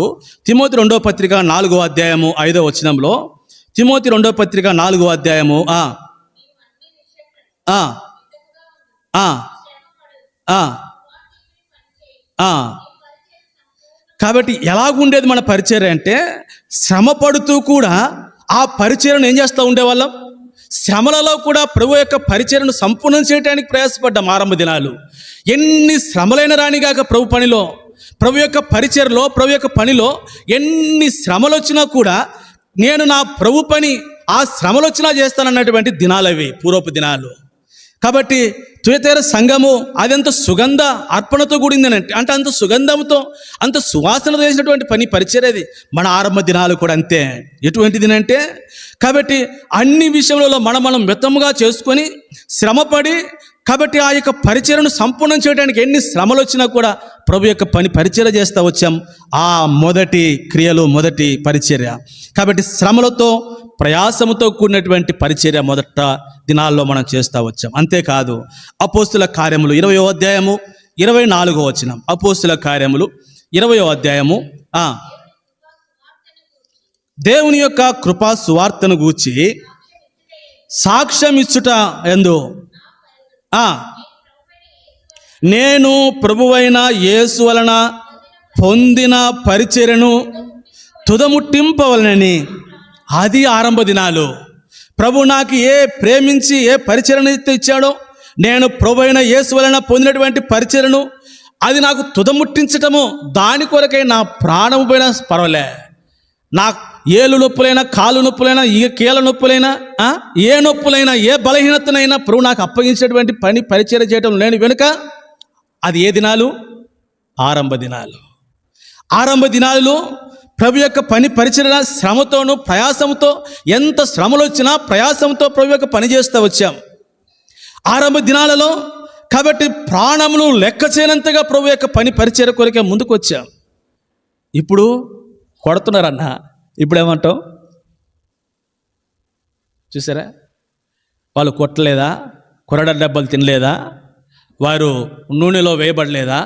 తిమోతి 2వ పత్రిక 4వ అధ్యాయము 5వ వచనంలో, తిమోతి 2వ పత్రిక 4వ అధ్యాయము కాబట్టి ఎలాగుండేది మన పరిచర్య అంటే, శ్రమ పడుతూ కూడా ఆ పరిచర్యను ఏం చేస్తూ ఉండేవాళ్ళం? శ్రమలలో కూడా ప్రభు యొక్క పరిచర్యను సంపూర్ణం చేయడానికి ప్రయాసపడ్డాం ఆరంభ దినాలు. ఎన్ని శ్రమలైన రానిగాక ప్రభు పనిలో, ప్రభు యొక్క పరిచర్యలో, ప్రభు యొక్క పనిలో ఎన్ని శ్రమలు వచ్చినా కూడా నేను నా ప్రభు పని ఆ శ్రమలు వచ్చినా చేస్తానన్నటువంటి దినాలు అవి పూర్వపు దినాలు. కాబట్టి తుయతైర సంఘము అదంత సుగంధ అర్పణతో కూడిందని అంటే అంత సుగంధంతో అంత సువాసనతో చేసినటువంటి పని పరిచర్యది. మన ఆరంభ దినాలు కూడా అంతే. ఎటువంటిది అంటే కాబట్టి అన్ని విషయంలో మనం మితముగా చేసుకొని శ్రమపడి కాబట్టి ఆ యొక్క పరిచర్యను సంపూర్ణం చేయడానికి ఎన్ని శ్రమలు వచ్చినా కూడా ప్రభు యొక్క పని పరిచర్య చేస్తూ వచ్చాం. ఆ మొదటి క్రియలు, మొదటి పరిచర్య కాబట్టి శ్రమలతో ప్రయాసముతో కూడినటువంటి పరిచర్య మొదట దినాల్లో మనం చేస్తూ వచ్చాం. అంతేకాదు అపోస్తుల కార్యములు 20వ అధ్యాయము 24వ వచనం. అపోస్తుల కార్యములు 20వ అధ్యాయము దేవుని యొక్క కృపా సువార్తను గూర్చి సాక్ష్యం ఇచ్చుట యందు నేను ప్రభువైన యేసు వలన పొందిన పరిచర్యను తుదముట్టింపవలనని. అది ఆరంభ దినాలు. ప్రభు నాకు ప్రేమించి ఏ పరిచర్యను ఇచ్చాడో, నేను ప్రభువైన యేసు వలన పొందినటువంటి పరిచర్యను అది నాకు తుదముట్టించటము, దాని కొరకై నా ప్రాణము పోయినా పర్వాలే, నా ఏలు నొప్పులైనా, కాలు నొప్పులైనా, ఏ కీళ్ళ నొప్పులైనా, ఏ నొప్పులైనా, ఏ బలహీనతనైనా ప్రభు నాకు అప్పగించినటువంటి పని పరిచర్య చేయటం నేను వెనుక. అది ఏ దినాలు? ఆరంభ దినాలు. ఆరంభ దినాలలో ప్రభు యొక్క పని పరిచర్య శ్రమతోనూ ప్రయాసంతో, ఎంత శ్రమలు వచ్చినా ప్రయాసంతో ప్రభు యొక్క పని చేస్తూ వచ్చాం ఆరంభ దినాలలో. కాబట్టి ప్రాణములు లెక్క చేయనంతగా ప్రభు యొక్క పని పరిచర్య కొరకే ముందుకు వచ్చాం. ఇప్పుడు కొడుతున్నారన్న, ఇప్పుడు ఏమంటావు? చూసారా, వాళ్ళు కొట్టలేదా? కొరడ డబ్బలు తినలేదా? వారు నూనెలో వేయబడలేదా?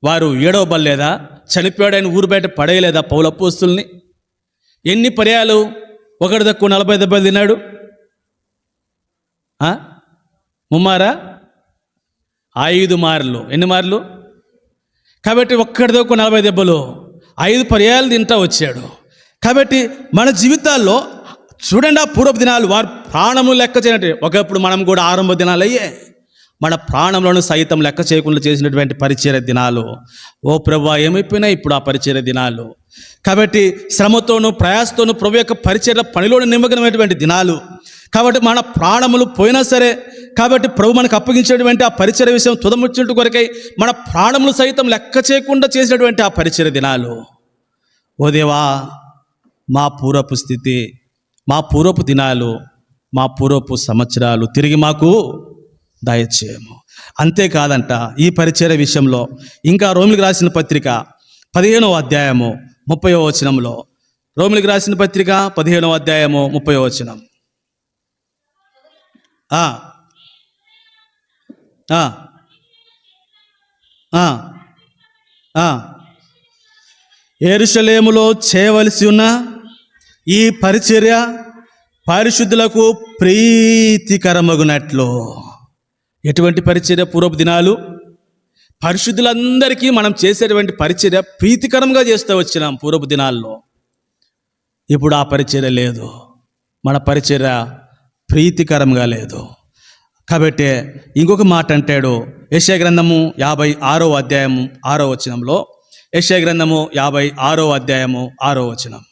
వారు ఏడవబడలేదా? చనిపోయాడని ఊరు బయట పడేయలేదా పౌలు అపోస్తుల్ని? ఎన్ని పర్యాలు ఒకటి తక్కువ 40 దెబ్బలు తిన్నాడు? ముమ్మారా? 5 మార్లు. ఎన్ని మార్లు? కాబట్టి ఒక్కడి తక్కువ 40 దెబ్బలు 5 పర్యాలు తింటా వచ్చాడు. కాబట్టి మన జీవితాల్లో చూడండి, ఆ పూర్వపు దినాలు వారు ప్రాణములు లెక్క చేయనట్టు. ఒకప్పుడు మనం కూడా ఆరంభ దినాలు అయ్యే మన ప్రాణంలోను సైతం లెక్క చేయకుండా చేసినటువంటి పరిచర్య దినాలు. ఓ ప్రభువా, ఏమైపోయినాయి ఇప్పుడు ఆ పరిచర్య దినాలు. కాబట్టి శ్రమతోనూ ప్రయాసతోనూ ప్రభు యొక్క పరిచర్య పనిలోని నిమగ్నమైనటువంటి దినాలు. కాబట్టి మన ప్రాణములు పోయినా సరే, కాబట్టి ప్రభు మనకు అప్పగించేటువంటి ఆ పరిచర్య విషయం తుదముచ్చుంటు కొరకై మన ప్రాణములు సైతం లెక్క చేయకుండా చేసినటువంటి ఆ పరిచర్య దినాలు. ఓ దేవా, మా పూర్వపు స్థితి, మా పూర్వపు దినాలు, మా పూర్వపు సంవత్సరాలు తిరిగి మాకు దయచేయము. అంతేకాదంట, ఈ పరిచర్య విషయంలో ఇంకా రోమిలికి రాసిన పత్రిక 15వ అధ్యాయము 30వ వచనంలో, రోమిలికి రాసిన పత్రిక 15వ అధ్యాయము 30వ వచనం. యెరూషలేములో చేయవలసి ఉన్న ఈ పరిచర్య పరిశుద్ధులకు ప్రీతికరమగునట్లు. ఎటువంటి పరిచర్య? పూర్వపు దినాలు పరిశుద్ధులందరికీ మనం చేసేటువంటి పరిచర్య ప్రీతికరంగా చేస్తూ వచ్చినాం పూర్వపు దినాల్లో. ఇప్పుడు ఆ పరిచర్య లేదు, మన పరిచర్య ప్రీతికరంగా లేదు. కాబట్టి ఇంకొక మాట అంటాడు యెషయా గ్రంథము 56వ అధ్యాయము 6వ వచనంలో. యెషయా గ్రంథము 56వ అధ్యాయము 6వ వచనం.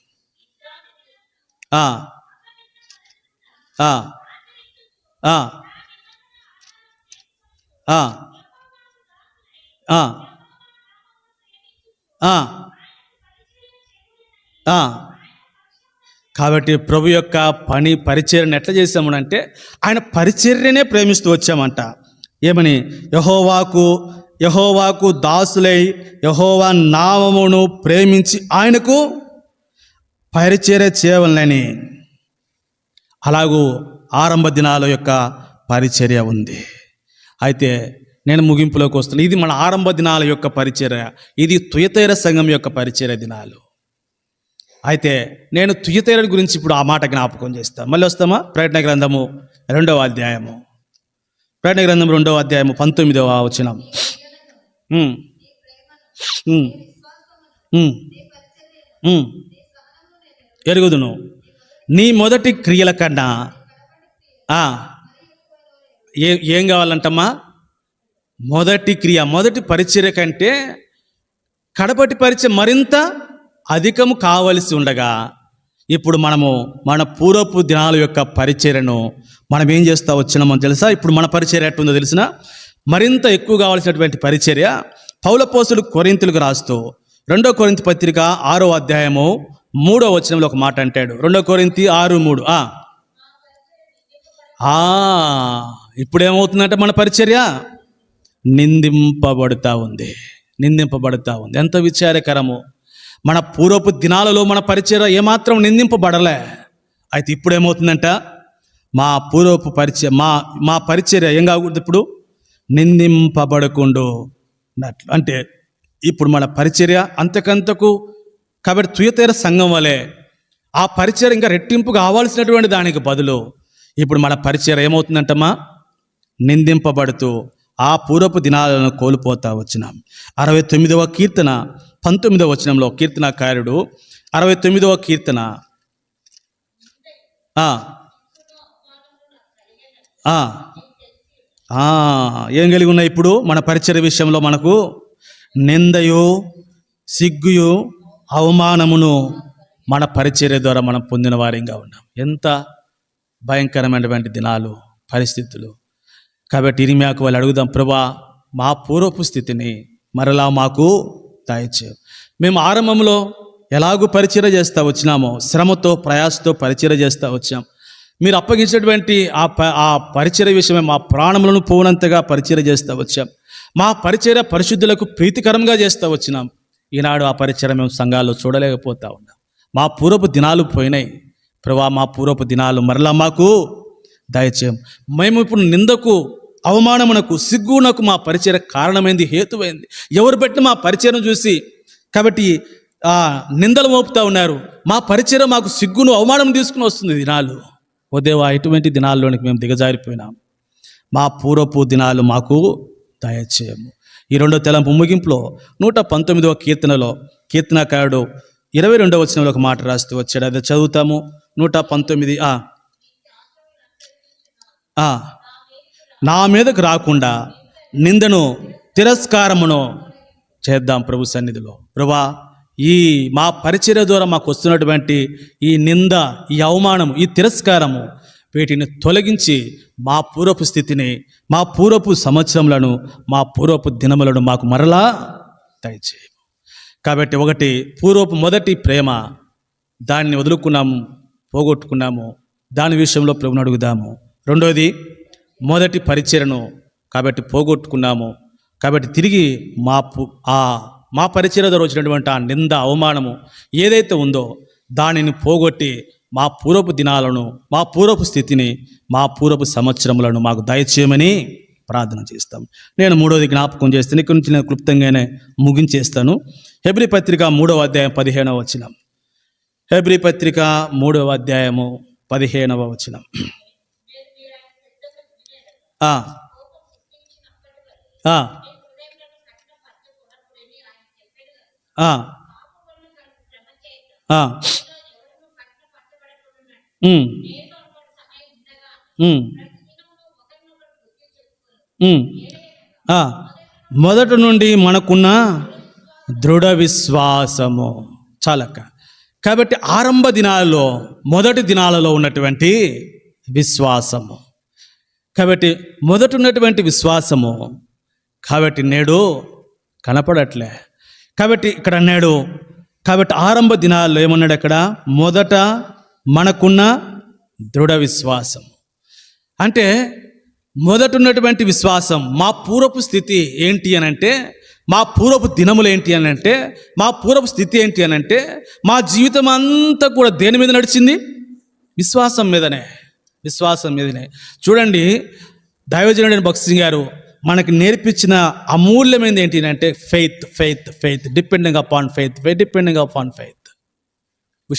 కాబట్టి ప్రభు యొక్క పని పరిచర్యను ఎట్లా చేసామనంటే, ఆయన పరిచర్యనే ప్రేమిస్తూ వచ్చామంట. ఏమని? యెహోవాకు దాసులై యెహోవా నామమును ప్రేమించి ఆయనకు పరిచర్య చేయవలనని. అలాగూ ఆరంభ దినాల యొక్క పరిచర్య ఉంది. అయితే నేను ముగింపులోకి వస్తున్నాను. ఇది మన ఆరంభ దినాల యొక్క పరిచర్య, ఇది తుయతైర సంఘం యొక్క పరిచర్య దినాలు. అయితే నేను తుయతైర గురించి ఇప్పుడు ఆ మాట జ్ఞాపకం చేస్తాను. మళ్ళీ వస్తామా? ప్రకటన గ్రంథము 2వ అధ్యాయము, ప్రకటన గ్రంథం 2వ అధ్యాయము 19వ వచనం. ఎరుగుదును నీ మొదటి క్రియల కన్నా ఏం కావాలంటమ్మా? మొదటి క్రియ, మొదటి పరిచర్య కంటే కడపటి పరిచర్య మరింత అధికము కావలసి ఉండగా, ఇప్పుడు మనము మన పూర్వపు దినాల యొక్క పరిచర్యను మనం ఏం చేస్తా వచ్చినామో తెలుసా? ఇప్పుడు మన పరిచర్య ఎట్టుందో తెలిసిన, మరింత ఎక్కువ కావాల్సినటువంటి పరిచర్య పౌలపోస్తులు కొరింథీయులకు రాస్తూ 2 కొరింథీ పత్రిక 6వ అధ్యాయము 3వ వచనంలో ఒక మాట అంటాడు. 2 కొరింథీ 6:3. ఇప్పుడు ఏమవుతుందంటే మన పరిచర్య నిందింపబడుతూ ఉంది. ఎంత విచారకరము! మన పూర్వపు దినాలలో మన పరిచర్య ఏమాత్రం నిందింపబడలే. అయితే ఇప్పుడు ఏమవుతుందంట, మా పూర్వపు పరిచర్య మా పరిచర్య ఏం కాకూడదు, ఇప్పుడు నిందింపబడకుండు అన్నట్లు. అంటే ఇప్పుడు మన పరిచర్య అంతకంతకు, కాబట్టి తుయతేర సంఘం వలె ఆ పరిచర్య ఇంకా రెట్టింపు కావాల్సినటువంటి దానికి బదులు ఇప్పుడు మన పరిచర్య ఏమవుతుందంటమ్మా, నిందింపబడుతూ ఆ పూర్వపు దినాలను కోల్పోతా వచ్చినాం. 69వ కీర్తన 19వ వచనంలో కీర్తనకారుడు 69వ కీర్తన ఏం కలిగి ఉన్నాయి? ఇప్పుడు మన పరిచర్య విషయంలో మనకు నిందయు, సిగ్గుయు, అవమానమును మన పరిచర్య ద్వారా మనం పొందిన వారంగా ఉన్నాం. ఎంత భయంకరమైనటువంటి దినాలు, పరిస్థితులు. కాబట్టి ఇర్మీయాకు వాళ్ళు అడుగుదాం, ప్రభా మా పూర్వపు స్థితిని మరలా మాకు దయచేయు. మేము ఆరంభంలో ఎలాగూ పరిచర్య చేస్తూ వచ్చినామో, శ్రమతో ప్రయాసతో పరిచర్య చేస్తూ వచ్చాం. మీరు అప్పగించినటువంటి ఆ పరిచర్య విషయమే మా ప్రాణములను పోనంతగా పరిచర్య చేస్తూ వచ్చాం. మా పరిచర్య పరిశుద్ధులకు ప్రీతికరంగా చేస్తూ వచ్చినాం. ఈనాడు ఆ పరిచర్య మేము సంఘాల్లో చూడలేకపోతా ఉన్నాం. మా పూర్వపు దినాలు పోయినాయి. ప్రభా మా పూర్వపు దినాలు మరలా మాకు దయచేయం. మేము ఇప్పుడు నిందకు, అవమానమునకు, సిగ్గునకు మా పరిచర్య కారణమైంది, హేతువైంది. ఎవరు బట్టి మా పరిచర్యను చూసి కాబట్టి నిందలు మోపుతా ఉన్నారు. మా పరిచర్య మాకు సిగ్గును, అవమానం తీసుకుని వస్తుంది దినాలు. ఓ దేవా, ఇటువంటి దినాల్లోనికి మేము దిగజారిపోయినాం. మా పూర్వపు దినాలు మాకు దయచేయము. ఈ 2వ తలంపు ముగింపులో 119వ కీర్తనలో కీర్తనకారుడు 22వ వచనంలో ఒక మాట రాస్తూ వచ్చాడు. అది చదువుతాము. 119. నా మీదకు రాకుండా నిందను, తిరస్కారమును చేద్దాం ప్రభు సన్నిధిలో. ప్రభా, ఈ మా పరిచర్య ద్వారా మాకు వస్తున్నటువంటి ఈ నింద, ఈ అవమానము, ఈ తిరస్కారము, వీటిని తొలగించి మా పూర్వపు స్థితిని, మా పూర్వపు సంవత్సరములను, మా పూర్వపు దినములను మాకు మరలా దయచేయము. కాబట్టి ఒకటి, పూర్వపు మొదటి ప్రేమ, దాన్ని వదులుకున్నాము, పోగొట్టుకున్నాము. దాని విషయంలో ప్రభువును అడుగుదాము. 2వది, మొదటి పరిచర్యను కాబట్టి పోగొట్టుకున్నాము. కాబట్టి తిరిగి మా పరిచర్య ద్వారా వచ్చినటువంటి ఆ నింద, అవమానము ఏదైతే ఉందో దానిని పోగొట్టి మా పూర్వపు దినాలను, మా పూర్వపు స్థితిని, మా పూర్వపు సంవత్సరములను మాకు దయచేయమని ప్రార్థన చేస్తాం. నేను 3వది జ్ఞాపకం చేస్తాను. ఇక్కడి నుంచి నేను క్లుప్తంగానే ముగించేస్తాను. హెబ్రీ పత్రిక 3వ అధ్యాయం 15వ వచనం. హెబ్రీ పత్రిక 3వ అధ్యాయము 15వ వచనం. మొదటి నుండి మనకున్న దృఢ విశ్వాసము చాలక. కాబట్టి ఆరంభ దినాలలో, మొదటి దినాలలో ఉన్నటువంటి విశ్వాసము, కాబట్టి మొదట ఉన్నటువంటి విశ్వాసము కాబట్టి నేడు కనపడట్లే. కాబట్టి ఇక్కడ అన్నాడు, కాబట్టి ఆరంభ దినాల్లో ఏమన్నాడు అక్కడ? మొదట మనకున్న దృఢ విశ్వాసం. అంటే మొదట ఉన్నటువంటి విశ్వాసం, మా పూర్వపు స్థితి ఏంటి అని అంటే, మా పూర్వపు దినములు ఏంటి అని అంటే, మా పూర్వపు స్థితి ఏంటి అని అంటే, మా జీవితం అంతా కూడా దేని మీద నడిచింది? విశ్వాసం మీదనే. చూడండి, దైవజనుడైన భక్త్ సింగ్ గారు మనకి నేర్పించిన అమూల్యమైనది ఏంటి అంటే faith, depending upon faith. We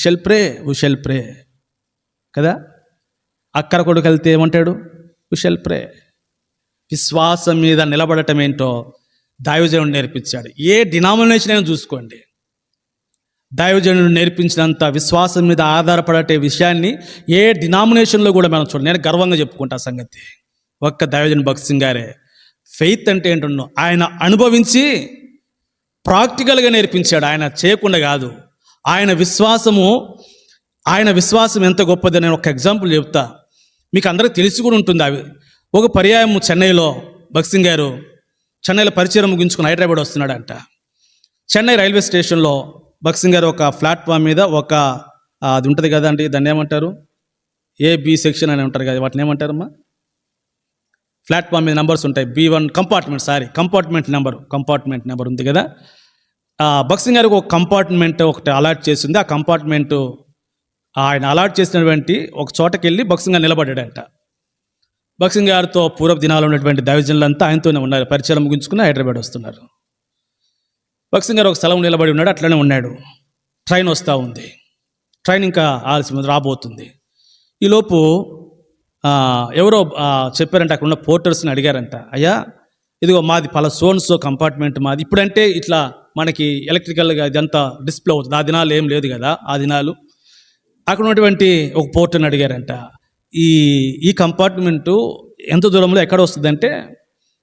shall pray కదా. అక్కడ కొడుకు వెళ్తే ఏమంటాడు? We shall pray. విశ్వాసం మీద నిలబడటం ఏంటో దైవజనుడు నేర్పించాడు. ఏ డినామినేషన్ అయినా చూసుకోండి, దైవజనుడు నేర్పించినంత విశ్వాసం మీద ఆధారపడే విషయాన్ని ఏ డినామినేషన్లో కూడా మనం చూడండి. నేను గర్వంగా చెప్పుకుంటా సంగతి. ఒక్క దైవజనుడు భక్త్ సింగ్ గారే ఫెయిత్ అంటే ఏంటో ఆయన అనుభవించి ప్రాక్టికల్గా నేర్పించాడు. ఆయన చేయకుండా కాదు. ఆయన విశ్వాసం ఎంత గొప్పదో నేను ఒక ఎగ్జాంపుల్ చెప్తా. మీకు అందరికీ తెలిసి కూడా ఉంటుంది. అవి ఒక పర్యాయం చెన్నైలో భగత్ సింగ్ గారు చెన్నైలో పరిచయం ముగించుకుని హైదరాబాద్ వస్తున్నాడంట. చెన్నై రైల్వే స్టేషన్లో భగత్ సింగ్ గారు ఒక ప్లాట్ఫామ్ మీద ఒక అది ఉంటుంది కదా అండి, దాన్ని ఏమంటారు, AB సెక్షన్ అని ఉంటారు కదా, వాటిని ఏమంటారమ్మా? ప్లాట్ఫామ్ మీద నెంబర్స్ ఉంటాయి. B1 కంపార్ట్మెంట్ నెంబర్ ఉంది కదా. భగత్ సింగ్ గారికి ఒక కంపార్ట్మెంట్ ఒకటి అలాట్ చేసింది. ఆ కంపార్ట్మెంట్ ఆయన అలాట్ చేసినటువంటి ఒక చోటకి వెళ్ళి భగత్ సింగ్ గారు నిలబడ్డాడంట. భగత్ సింగ్ గారితో పూర్వపు దినాలు ఉన్నటువంటి దైవజనులంతా ఆయనతోనే ఉన్నారు. పరిచయం ముగించుకుని హైదరాబాద్ వస్తున్నారు. భగత్ సింగ్ గారు ఒక స్థలం నిలబడి ఉన్నాడు, అట్లనే ఉన్నాడు. ట్రైన్ వస్తూ ఉంది. ట్రైన్ ఇంకా ఆలస్యం రాబోతుంది. ఈలోపు ఎవరో చెప్పారంట, అక్కడ ఉన్న పోర్టర్స్ని అడిగారంట, అయ్యా ఇదిగో మాది సోన్సో కంపార్ట్మెంట్ మాది. ఇప్పుడంటే ఇట్లా మనకి ఎలక్ట్రికల్గా ఇదంతా డిస్ప్లే అవుతుంది. ఆ దినాలు ఏం లేదు కదా. ఆ దినాలు అక్కడ ఉన్నటువంటి ఒక పోర్టర్ని అడిగారంట, ఈ కంపార్ట్మెంటు ఎంత దూరంలో ఎక్కడ వస్తుందంటే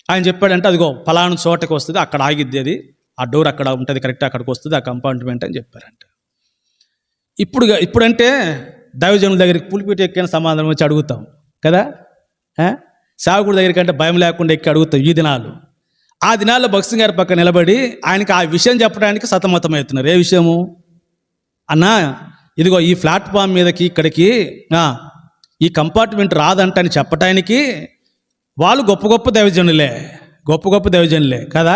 ఆయన చెప్పాడంటే, అదిగో ఫలానా చోటకి వస్తుంది, అక్కడ ఆగిద్ది, అది ఆ డోర్ అక్కడ ఉంటుంది, కరెక్ట్ అక్కడికి వస్తుంది ఆ కంపార్ట్మెంట్ అని చెప్పారంట. ఇప్పుడంటే దైవజనుల దగ్గరికి పులిపీట ఎక్కిన సమాధానం వచ్చి అడుగుతాం కదా. సేవకుడి దగ్గరికి అంటే భయం లేకుండా ఎక్కి అడుగుతాం ఈ దినాలు. ఆ దినాల్లో భగత్ సింగ్ గారి పక్క నిలబడి ఆయనకి ఆ విషయం చెప్పడానికి సతమతమవుతున్నారు. ఏ విషయము అన్నా, ఇదిగో ఈ ప్లాట్ఫామ్ మీదకి ఇక్కడికి ఈ కంపార్ట్మెంట్ రాదంటని చెప్పటానికి వాళ్ళు గొప్ప గొప్ప దైవజనులే కదా.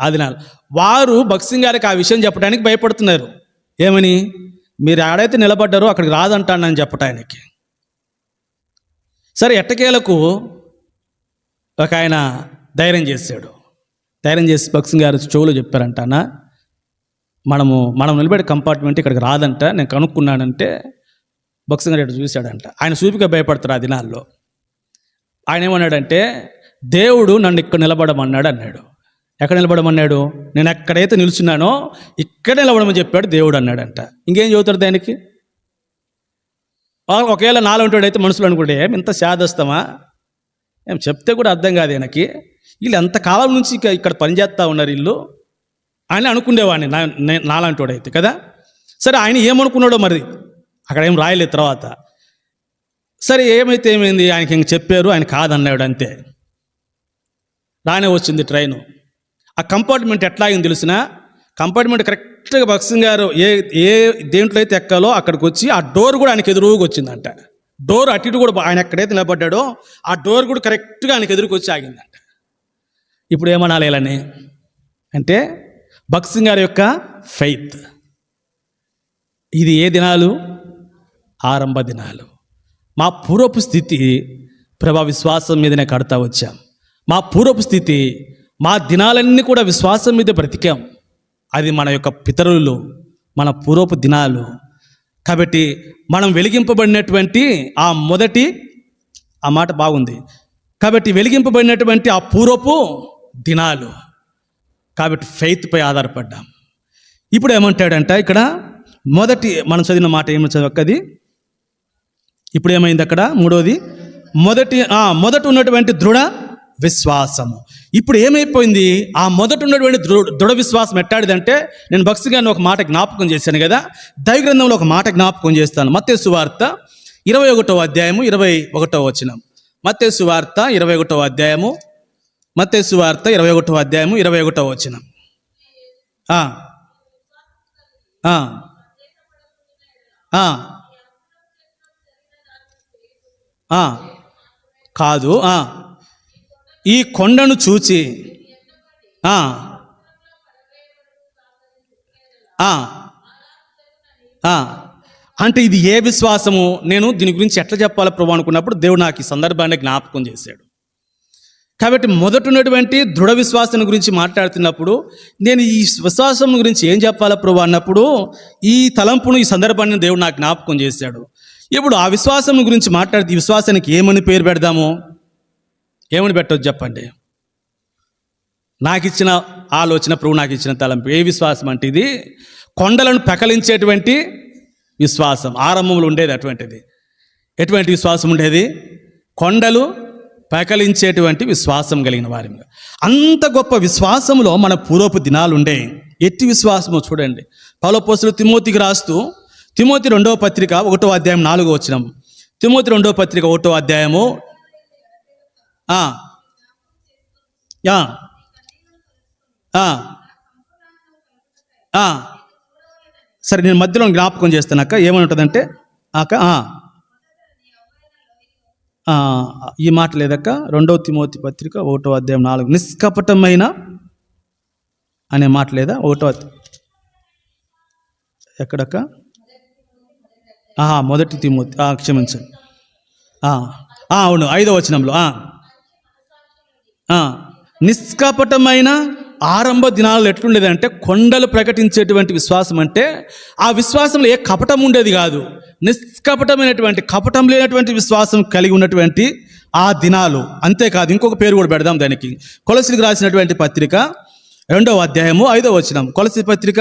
ఆ దినాలు వారు భగత్ సింగ్ గారికి ఆ విషయం చెప్పడానికి భయపడుతున్నారు. ఏమని, మీరు ఆడైతే నిలబడ్డారో అక్కడికి రాదంటానని చెప్పటానికి. సరే, ఎట్టకేలకు ఒక ఆయన ధైర్యం చేసి భగత్ సింగ్ గారు చెవులో చెప్పారంట, అన్న మనం నిలబడే కంపార్ట్మెంట్ ఇక్కడికి రాదంట, నేను కనుక్కున్నానంటే భగత్ సింగ్ గారు చూశాడంట. ఆయన చూపిగా భయపడతారు ఆ దినాల్లో. ఆయన ఏమన్నాడంటే, దేవుడు నన్ను ఇక్కడ నిలబడమన్నాడు అన్నాడు. ఎక్కడ నిలబడమన్నాడు? నేను ఎక్కడైతే నిలుచున్నానో ఇక్కడ నిలబడమని చెప్పాడు దేవుడు అన్నాడంట. ఇంకేం చదువుతాడు దానికి? ఒకవేళ నాలుగుంటాడైతే మనుషులు అనుకుంటే ఇంత శాదస్తమా, ఏం చెప్తే కూడా అర్థం కాదు ఆయనకి. వీళ్ళు ఎంతకాలం నుంచి ఇక్కడ పనిచేస్తూ ఉన్నారు వీళ్ళు ఆయన అనుకునేవాడిని నాలంటోడైతే కదా. సరే, ఆయన ఏమనుకున్నాడో మరి అక్కడ ఏం రాయలేదు తర్వాత. సరే, ఏమైంది, ఆయనకి ఇంక చెప్పారు, ఆయన కాదన్నాడు అంతే. రానే వచ్చింది ట్రైను. ఆ కంపార్ట్మెంట్ ఎట్లా అయింది తెలిసిన, కంపార్ట్మెంట్ కరెక్ట్గా భగత్ సింగ్ గారు ఏ దేంట్లో అయితే ఎక్కాలో అక్కడికి వచ్చి ఆ డోర్ కూడా ఆయనకు ఎదురుగా వచ్చిందంట. డోర్ అటు ఇటు కూడా ఆయన ఎక్కడైతే నిలబడ్డాడో ఆ డోర్ కూడా కరెక్ట్గా ఆయనకు ఎదురుకు వచ్చి ఆగిందంట. ఇప్పుడు ఏమనాలి ఇలాని అంటే, భగత్ సింగ్ గారి యొక్క ఫెయిత్. ఇది ఏ దినాలు? ఆరంభ దినాలు. మా పూర్వపు స్థితి ప్రభా విశ్వాసం మీదనే కడతా వచ్చాం. మా పూర్వపు స్థితి, మా దినాలన్నీ కూడా విశ్వాసం మీద బ్రతికాం. అది మన యొక్క పితరులు, మన పూర్వపు దినాలు. కాబట్టి మనం వెలిగింపబడినటువంటి ఆ మాట బాగుంది. కాబట్టి వెలిగింపబడినటువంటి ఆ పూర్వపు దినాలు. కాబట్టి ఫెయిత్పై ఆధారపడ్డాం. ఇప్పుడు ఏమంటాడంట ఇక్కడ మొదటి మనం చదివిన మాట ఏమో చదవక్కది. ఇప్పుడు ఏమైంది అక్కడ? మూడోది మొదట ఉన్నటువంటి దృఢ విశ్వాసము. ఇప్పుడు ఏమైపోయింది? ఆ మొదట ఉన్నటువంటి దృఢ విశ్వాసం ఎట్టాడిదంటే, నేను భగత్ సింగ్ గారిని ఒక మాట జ్ఞాపకం చేశాను కదా, దైవ గ్రంథంలో ఒక మాట జ్ఞాపకం చేస్తాను. మత్తయి సువార్త 21వ అధ్యాయము 21వ వచనం. మత్తయి సువార్త 21వ అధ్యాయము 21వ వచనం. కాదు, ఈ కొండను చూచి అంటే ఇది ఏ విశ్వాసము? నేను దీని గురించి ఎట్లా చెప్పాలో ప్రభు అనుకున్నప్పుడు దేవుడు నాకు ఈ సందర్భాన్ని జ్ఞాపకం చేశాడు. కాబట్టి మొదట ఉన్నటువంటి దృఢ విశ్వాసం గురించి మాట్లాడుతున్నప్పుడు నేను ఈ విశ్వాసం గురించి ఏం చెప్పాలో ప్రభు అన్నప్పుడు ఈ తలంపును, ఈ సందర్భాన్ని దేవుడు నాకు జ్ఞాపకం చేశాడు. ఇప్పుడు ఆ విశ్వాసం గురించి మాట్లాడితే ఈ విశ్వాసానికి ఏమని పేరు పెడదాము? ఏమని పెట్టవచ్చు చెప్పండి? నాకు ఇచ్చిన ఆలోచన, ప్రభు నాకు ఇచ్చిన తలంపు. ఏ విశ్వాసం అంటే ఇది కొండలను పెకలించేటువంటి విశ్వాసం. ఆరంభంలో ఉండేది అటువంటిది. ఎటువంటి విశ్వాసం ఉండేది? కొండలు పెకలించేటువంటి విశ్వాసం కలిగిన వారి. అంత గొప్ప విశ్వాసంలో మన పూర్వపు దినాలు ఉండే. ఎట్టి విశ్వాసమో చూడండి. పౌలు అపోస్తలుడు తిమోతికి రాస్తూ, తిమోతి 2వ పత్రిక 1వ అధ్యాయం 4వ వచనం. తిమోతి 2వ పత్రిక 1వ అధ్యాయము. ఆ, ఆ, ఆ, ఆ. సరే, నేను మధ్యలో జ్ఞాపకం చేస్తాను అక్క. ఏమని ఉంటుందంటే అక్క, ఈ మాట లేదక్క. 2వ తిమోతి పత్రిక 1వ అధ్యాయం 4, నిష్కపటమైన అనే మాట లేదా? 1వ ఎక్కడక్క? 1 తిమోతి, క్షమించండి. అవును, 5వ వచనంలో నిష్కపటమైన ఆరంభ దినాలు ఎట్లుండేదంటే, కొండలు ప్రకటించేటువంటి విశ్వాసం అంటే ఆ విశ్వాసంలో ఏ కపటం ఉండేది కాదు. నిష్కపటమైనటువంటి, కపటం లేనటువంటి విశ్వాసం కలిగి ఉన్నటువంటి ఆ దినాలు. అంతేకాదు, ఇంకొక పేరు కూడా పెడదాం దానికి. కొలసీలకు రాసినటువంటి పత్రిక 2వ అధ్యాయము 5వ వచనం. కొలసీ పత్రిక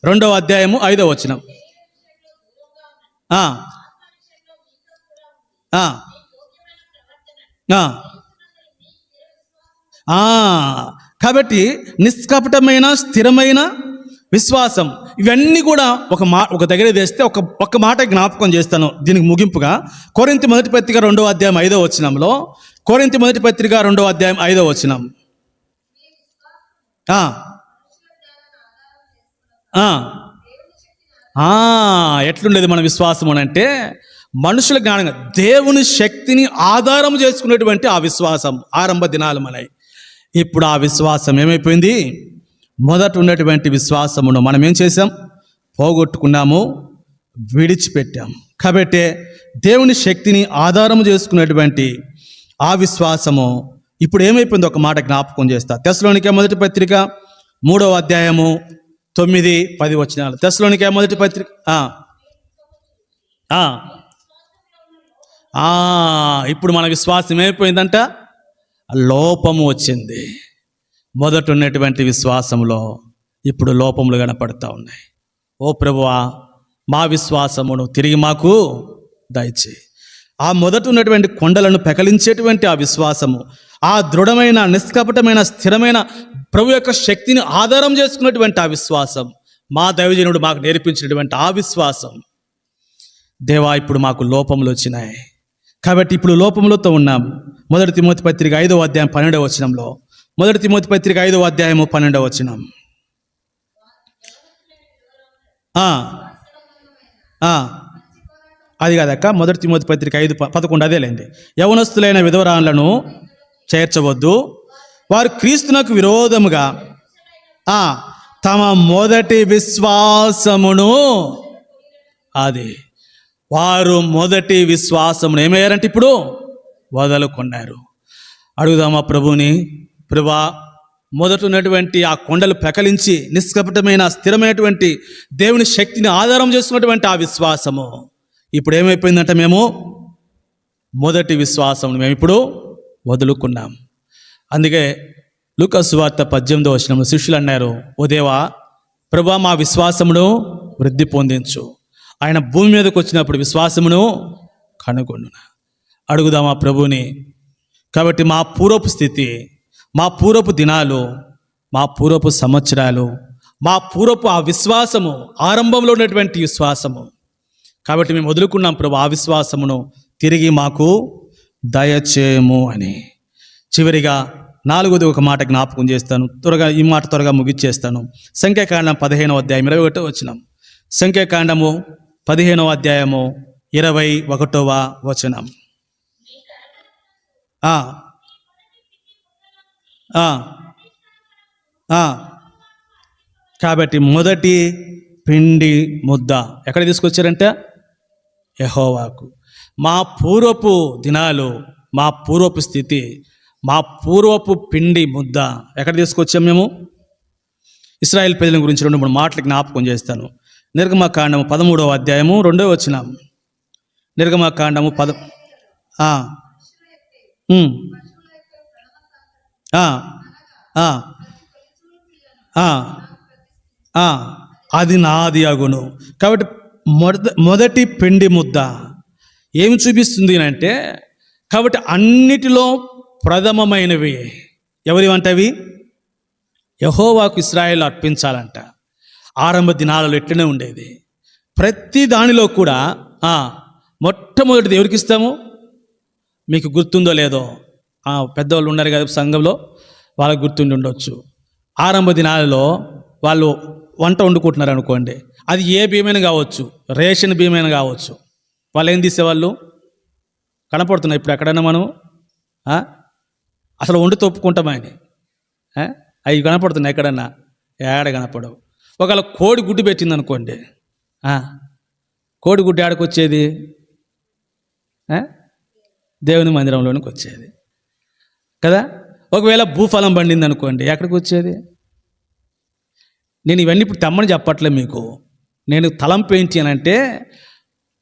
2వ అధ్యాయము 5వ వచనం. ఆ, ఆ, ఆ. కాబట్టి నిష్కపటమైన స్థిరమైన విశ్వాసం, ఇవన్నీ కూడా ఒక దగ్గర తెస్తే ఒక మాట జ్ఞాపకం చేస్తాను దీనికి ముగింపుగా. కొరింథీ మొదటి పత్రిక 2వ అధ్యాయం 5వ వచనంలో, కొరింథీ మొదటి పత్రిక 2వ అధ్యాయం 5వ వచనం. ఎట్లుండేది మన విశ్వాసం అంటే, మనుషుల జ్ఞానంగా దేవుని శక్తిని ఆధారం చేసుకునేటువంటి ఆ విశ్వాసం ఆరంభ దినాలు మనవి. ఇప్పుడు ఆ విశ్వాసం ఏమైపోయింది? మొదట ఉన్నటువంటి విశ్వాసమును మనం ఏం చేసాం? పోగొట్టుకున్నాము, విడిచిపెట్టాం. కాబట్టి దేవుని శక్తిని ఆధారం చేసుకునేటువంటి ఆ విశ్వాసము ఇప్పుడు ఏమైపోయింది? ఒక మాట జ్ఞాపకం చేస్తా. తెస్సలోనికే మొదటి పత్రిక 3వ అధ్యాయము 9, 10 వచనాలు. తెస్సలోనికే మొదటి పత్రిక ఇప్పుడు మన విశ్వాసం ఏమైపోయిందంట? లోపము వచ్చింది. మొదట ఉన్నటువంటి విశ్వాసంలో ఇప్పుడు లోపములు కనపడతా ఉన్నాయి. ఓ ప్రభువా, మా విశ్వాసమును తిరిగి మాకు దయచేయి. ఆ మొదట ఉన్నటువంటి కొండలను పెకలించేటువంటి ఆ విశ్వాసము, ఆ దృఢమైన, నిష్కపటమైన, స్థిరమైన ప్రభు యొక్క శక్తిని ఆధారం చేసుకున్నటువంటి ఆ విశ్వాసం, మా దైవజనుడు మాకు నేర్పించినటువంటి ఆ విశ్వాసం, దేవా ఇప్పుడు మాకు లోపములు వచ్చినాయి. కాబట్టి ఇప్పుడు లోపములతో ఉన్నాం. 1 తిమోతి పత్రిక 5వ అధ్యాయం 12వ వచనంలో, 1 తిమోతి పత్రిక 5వ అధ్యాయము 12వ వచనం. అది కాదక్క, 1 తిమోతి పత్రిక 5:11 అదేలేండి. యవనస్తులైన విధవరాలను చేర్చవద్దు, వారు క్రీస్తునకు విరోధముగా తమ మొదటి విశ్వాసమును, అది వారు మొదటి విశ్వాసమును ఏమయ్యారంటే ఇప్పుడు వదులుకున్నారు. అడుగుదామా ప్రభుని, ప్రభువా, మొదట ఉన్నటువంటి ఆ కొండలు పెకలించి నిష్కపటమైన, స్థిరమైనటువంటి దేవుని శక్తిని ఆధారం చేసుకున్నటువంటి ఆ విశ్వాసము ఇప్పుడు ఏమైపోయిందంటే, మేము మొదటి విశ్వాసమును మేము ఇప్పుడు వదులుకున్నాం. అందుకే లూకా సువార్త 18వ వచనంలో శిష్యులు అన్నారు, ఓ దేవా, ప్రభువా, మా విశ్వాసమును వృద్ధి పొందించు. ఆయన భూమి మీదకి వచ్చినప్పుడు విశ్వాసమును కనుగొనున. అడుగుదామా ప్రభుని. కాబట్టి మా పూర్వపు స్థితి, మా పూర్వపు దినాలు, మా పూర్వపు సంవత్సరాలు, మా పూర్వపు ఆ విశ్వాసము, ఆరంభంలో ఉన్నటువంటి విశ్వాసము, కాబట్టి మేము వదులుకున్నాం ప్రభు, ఆ విశ్వాసమును తిరిగి మాకు దయచేయము అని. చివరిగా 4వది ఒక మాట జ్ఞాపకం చేస్తాను. ఈ మాట త్వరగా ముగిచ్చేస్తాను. సంఖ్యాకాండం 15వ అధ్యాయం 21వ వచనం. సంఖ్యాకాండము 15వ అధ్యాయము 21వ వచనం. కాబట్టి మొదటి పిండి ముద్ద ఎక్కడ తీసుకొచ్చారంటే యెహోవాకు. మా పూర్వపు దినాలు, మా పూర్వపు స్థితి, మా పూర్వపు పిండి ముద్ద ఎక్కడ తీసుకొచ్చాం మేము? ఇశ్రాయేల్ ప్రజల గురించి 2-3 మాటలు జ్ఞాపకం చేస్తాను. నిర్గమకాండము 13వ అధ్యాయము 2వ వచనం. నిర్గమకాండము అది నాది అగును. కాబట్టి మొదటి పిండి ముద్ద ఏమి చూపిస్తుంది అంటే, కాబట్టి అన్నిటిలో ప్రథమమైనవి ఎవరివంటవి? యెహోవాకు ఇశ్రాయేలు అర్పించాలంట. ఆరంభ దినాలలో ఎట్లనే ఉండేది. ప్రతి దానిలో కూడా మొట్టమొదటిది ఎవరికి ఇస్తాము? మీకు గుర్తుందో లేదో, పెద్దవాళ్ళు ఉన్నారు కదా సంఘంలో, వాళ్ళకి గుర్తుండి ఉండొచ్చు. ఆరంభ దినాలలో వాళ్ళు వంట వండుకుంటున్నారు అనుకోండి, అది ఏ బియ్యమైనా కావచ్చు, రేషన్ బియ్యమైనా కావచ్చు, వాళ్ళు ఏం తీసేవాళ్ళు? కనపడుతున్నాయి ఇప్పుడు ఎక్కడైనా మనం అసలు వండి తొప్పుకుంటామని అవి కనపడుతున్నాయి ఎక్కడన్నా? ఏడ కనపడవు. ఒకవేళ కోడి గుడ్డు పెట్టింది అనుకోండి, కోడి గుడ్డు ఏడకు వచ్చేది? దేవుని మందిరంలోనికి వచ్చేది కదా. ఒకవేళ భూఫలం పండింది అనుకోండి, ఎక్కడికి వచ్చేది? నేను ఇవన్నీ ఇప్పుడు తెమ్మని చెప్పట్లే మీకు. నేను తలంపు ఏంటి అని అంటే,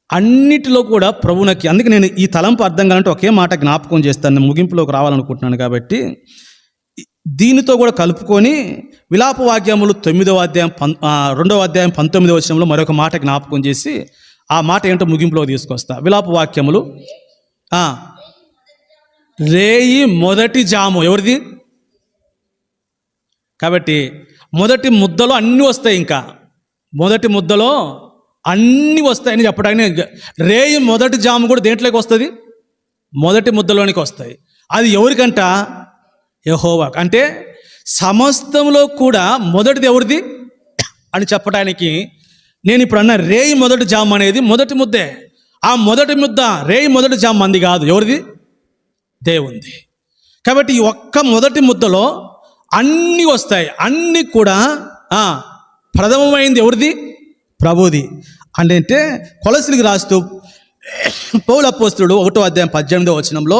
అన్నిటిలో కూడా ప్రభువునకి, అందుకే నేను ఈ తలంపు అర్థం కావాలంటే ఒకే మాట జ్ఞాపకం చేస్తాను. నేను ముగింపులోకి రావాలనుకుంటున్నాను కాబట్టి దీనితో కూడా కలుపుకొని విలాప వాక్యములు 9వ అధ్యాయం 2వ అధ్యాయం 19వ వచనంలో మరొక మాట జ్ఞాపకం చేసి ఆ మాట ఏంటో ముగింపులోకి తీసుకొస్తా. విలాప వాక్యములు రేయి మొదటి జాము ఎవరిది? కాబట్టి మొదటి ముద్దలో అన్నీ వస్తాయి. ఇంకా మొదటి ముద్దలో అన్నీ వస్తాయని చెప్పడానికి రేయి మొదటి జాము కూడా దేంట్లోకి వస్తుంది? మొదటి ముద్దలోనికి వస్తాయి. అది ఎవరికంట? యెహోవా. అంటే సమస్తంలో కూడా మొదటిది ఎవరిది అని చెప్పడానికి నేను ఇప్పుడు అన్న రేయి మొదటి జాము అనేది మొదటి ముద్దే. ఆ మొదటి ముద్ద రేయి మొదటి జాము మంది కాదు, ఎవరిది? దేవుంది. కాబట్టి ఈ ఒక్క మొదటి ముద్దలో అన్నీ వస్తాయి. అన్నీ కూడా ప్రథమమైంది ఎవరిది? ప్రభుది. అంటే కొలసీలకు రాస్తూ పౌలు అపోస్తలుడు 1వ అధ్యాయం 18వ వచనంలో,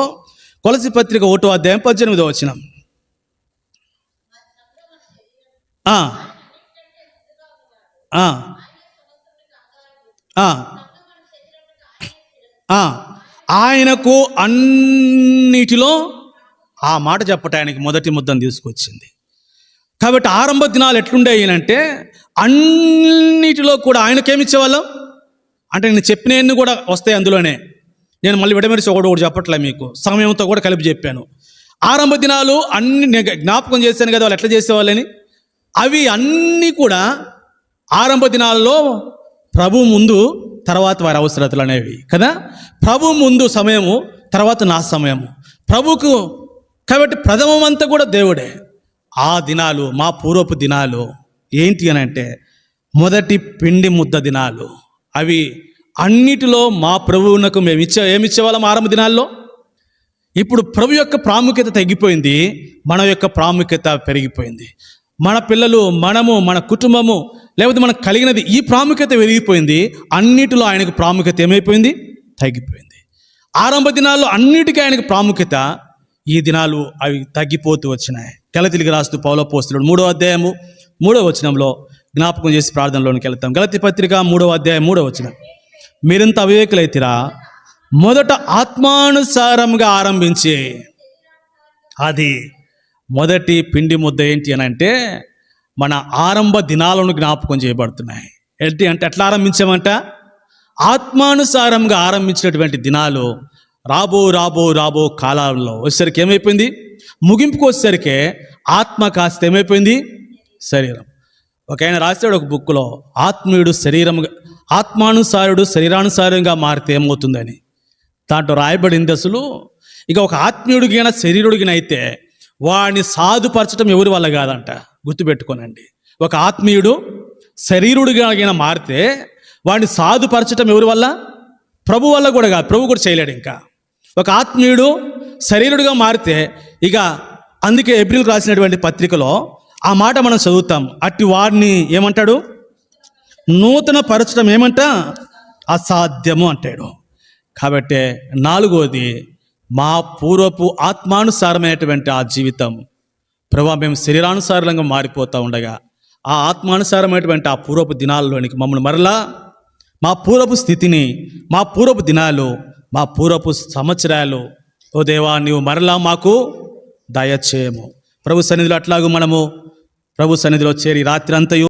కొలసీ పత్రిక 1వ అధ్యాయం 18వ వచనం, ఆయనకు అన్నిటిలో ఆ మాట చెప్పటానికి మొదటి ముద్దను తీసుకొచ్చింది. కాబట్టి ఆరంభ దినాలు ఎట్లుండేయనంటే అన్నిటిలో కూడా ఆయనకేమిచ్చేవాళ్ళం అంటే నేను చెప్పినవన్నీ కూడా వస్తాయి అందులోనే. నేను మళ్ళీ విడమరిచి ఒకటి చెప్పట్లే, మీకు సమయంతో కూడా కలిపి చెప్పాను. ఆరంభ దినాలు అన్ని నేను జ్ఞాపకం చేశాను కదా వాళ్ళు ఎట్లా చేసేవాళ్ళని. అవి అన్నీ కూడా ఆరంభ దినాలలో ప్రభు ముందు, తర్వాత వారి అవసరతలు అనేవి కదా. ప్రభు ముందు సమయము, తర్వాత నా సమయము ప్రభుకు. కాబట్టి ప్రథమం అంతా కూడా దేవుడే. ఆ దినాలు మా పూర్వపు దినాలు ఏంటి అని అంటే మొదటి పిండి ముద్ద దినాలు. అవి అన్నిటిలో మా ప్రభువునకు మేము ఏమిచ్చేవాళ్ళం ఆరంభ దినాల్లో. ఇప్పుడు ప్రభు యొక్క ప్రాముఖ్యత తగ్గిపోయింది, మన యొక్క ప్రాముఖ్యత పెరిగిపోయింది. మన పిల్లలు, మనము, మన కుటుంబము, లేకపోతే మనకు కలిగినది, ఈ ప్రాముఖ్యత పెరిగిపోయింది. అన్నిటిలో ఆయనకు ప్రాముఖ్యత ఏమైపోయింది? తగ్గిపోయింది. ఆరంభ దినాల్లో అన్నిటికీ ఆయనకు ప్రాముఖ్యత, ఈ దినాలు అవి తగ్గిపోతూ వచ్చినాయి. గలతీయులకు రాస్తూ పౌలు అపోస్తలుడు 3వ అధ్యాయము 3వ వచనంలో జ్ఞాపకం చేసి ప్రార్థనలోనికి వెళ్తాం. గలతీ పత్రిక 3వ అధ్యాయం 3వ వచనం, మీరింత అవివేకులైతిరా, మొదట ఆత్మానుసారంగా ఆరంభించి, అది మొదటి పిండి ముద్ద ఏంటి అని అంటే మన ఆరంభ దినాలను జ్ఞాపకం చేయబడుతున్నాయి. ఏంటి అంటే ఎట్లా ఆరంభించామంట? ఆత్మానుసారంగా ఆరంభించినటువంటి దినాలు రాబో కాలంలో వచ్చేసరికి ఏమైపోయింది? ముగింపుకు వచ్చేసరికి ఆత్మ కాస్త ఏమైపోయింది? శరీరం. ఒక ఆయన రాశాడు ఒక బుక్లో, ఆత్మీయుడు ఆత్మానుసారుడు శరీరానుసారంగా మారితే ఏమవుతుందని. దాంట్లో రాయబడింది అసలు ఇక ఒక ఆత్మీయుడిగిన శరీరుడిగిన అయితే వాడిని సాధుపరచడం ఎవరి వల్ల కాదంట. గుర్తుపెట్టుకోనండి, ఒక ఆత్మీయుడు శరీరుడిగా మారితే వాడిని సాధుపరచడం ఎవరి వల్ల? ప్రభు వల్ల కూడా కాదు, ప్రభు కూడా చేయలేడు. ఇంకా ఒక ఆత్మీయుడు శరీరుడిగా మారితే ఇక అందుకే ఏప్రిల్కి రాసినటువంటి పత్రికలో ఆ మాట మనం చదువుతాం. అట్టి వాడిని ఏమంటాడు? నూతన పరచడం ఏమంట? అసాధ్యము అంటాడు. కాబట్టి 4వది మా పూర్వపు ఆత్మానుసారమైనటువంటి ఆ జీవితం. ప్రభు మేము శరీరానుసారంగా మారిపోతూ ఉండగా ఆ ఆత్మానుసారమైనటువంటి ఆ పూర్వపు దినాల్లోనికి మమ్మల్ని మరలా మా పూర్వపు స్థితిని, మా పూర్వపు దినాలు, మా పూర్వపు సంవత్సరాలు ఓ దేవా నీవు మరలా మాకు దయచేయము. ప్రభు సన్నిధిలో అట్లాగూ మనము ప్రభు సన్నిధిలో చేరి రాత్రి అంతయు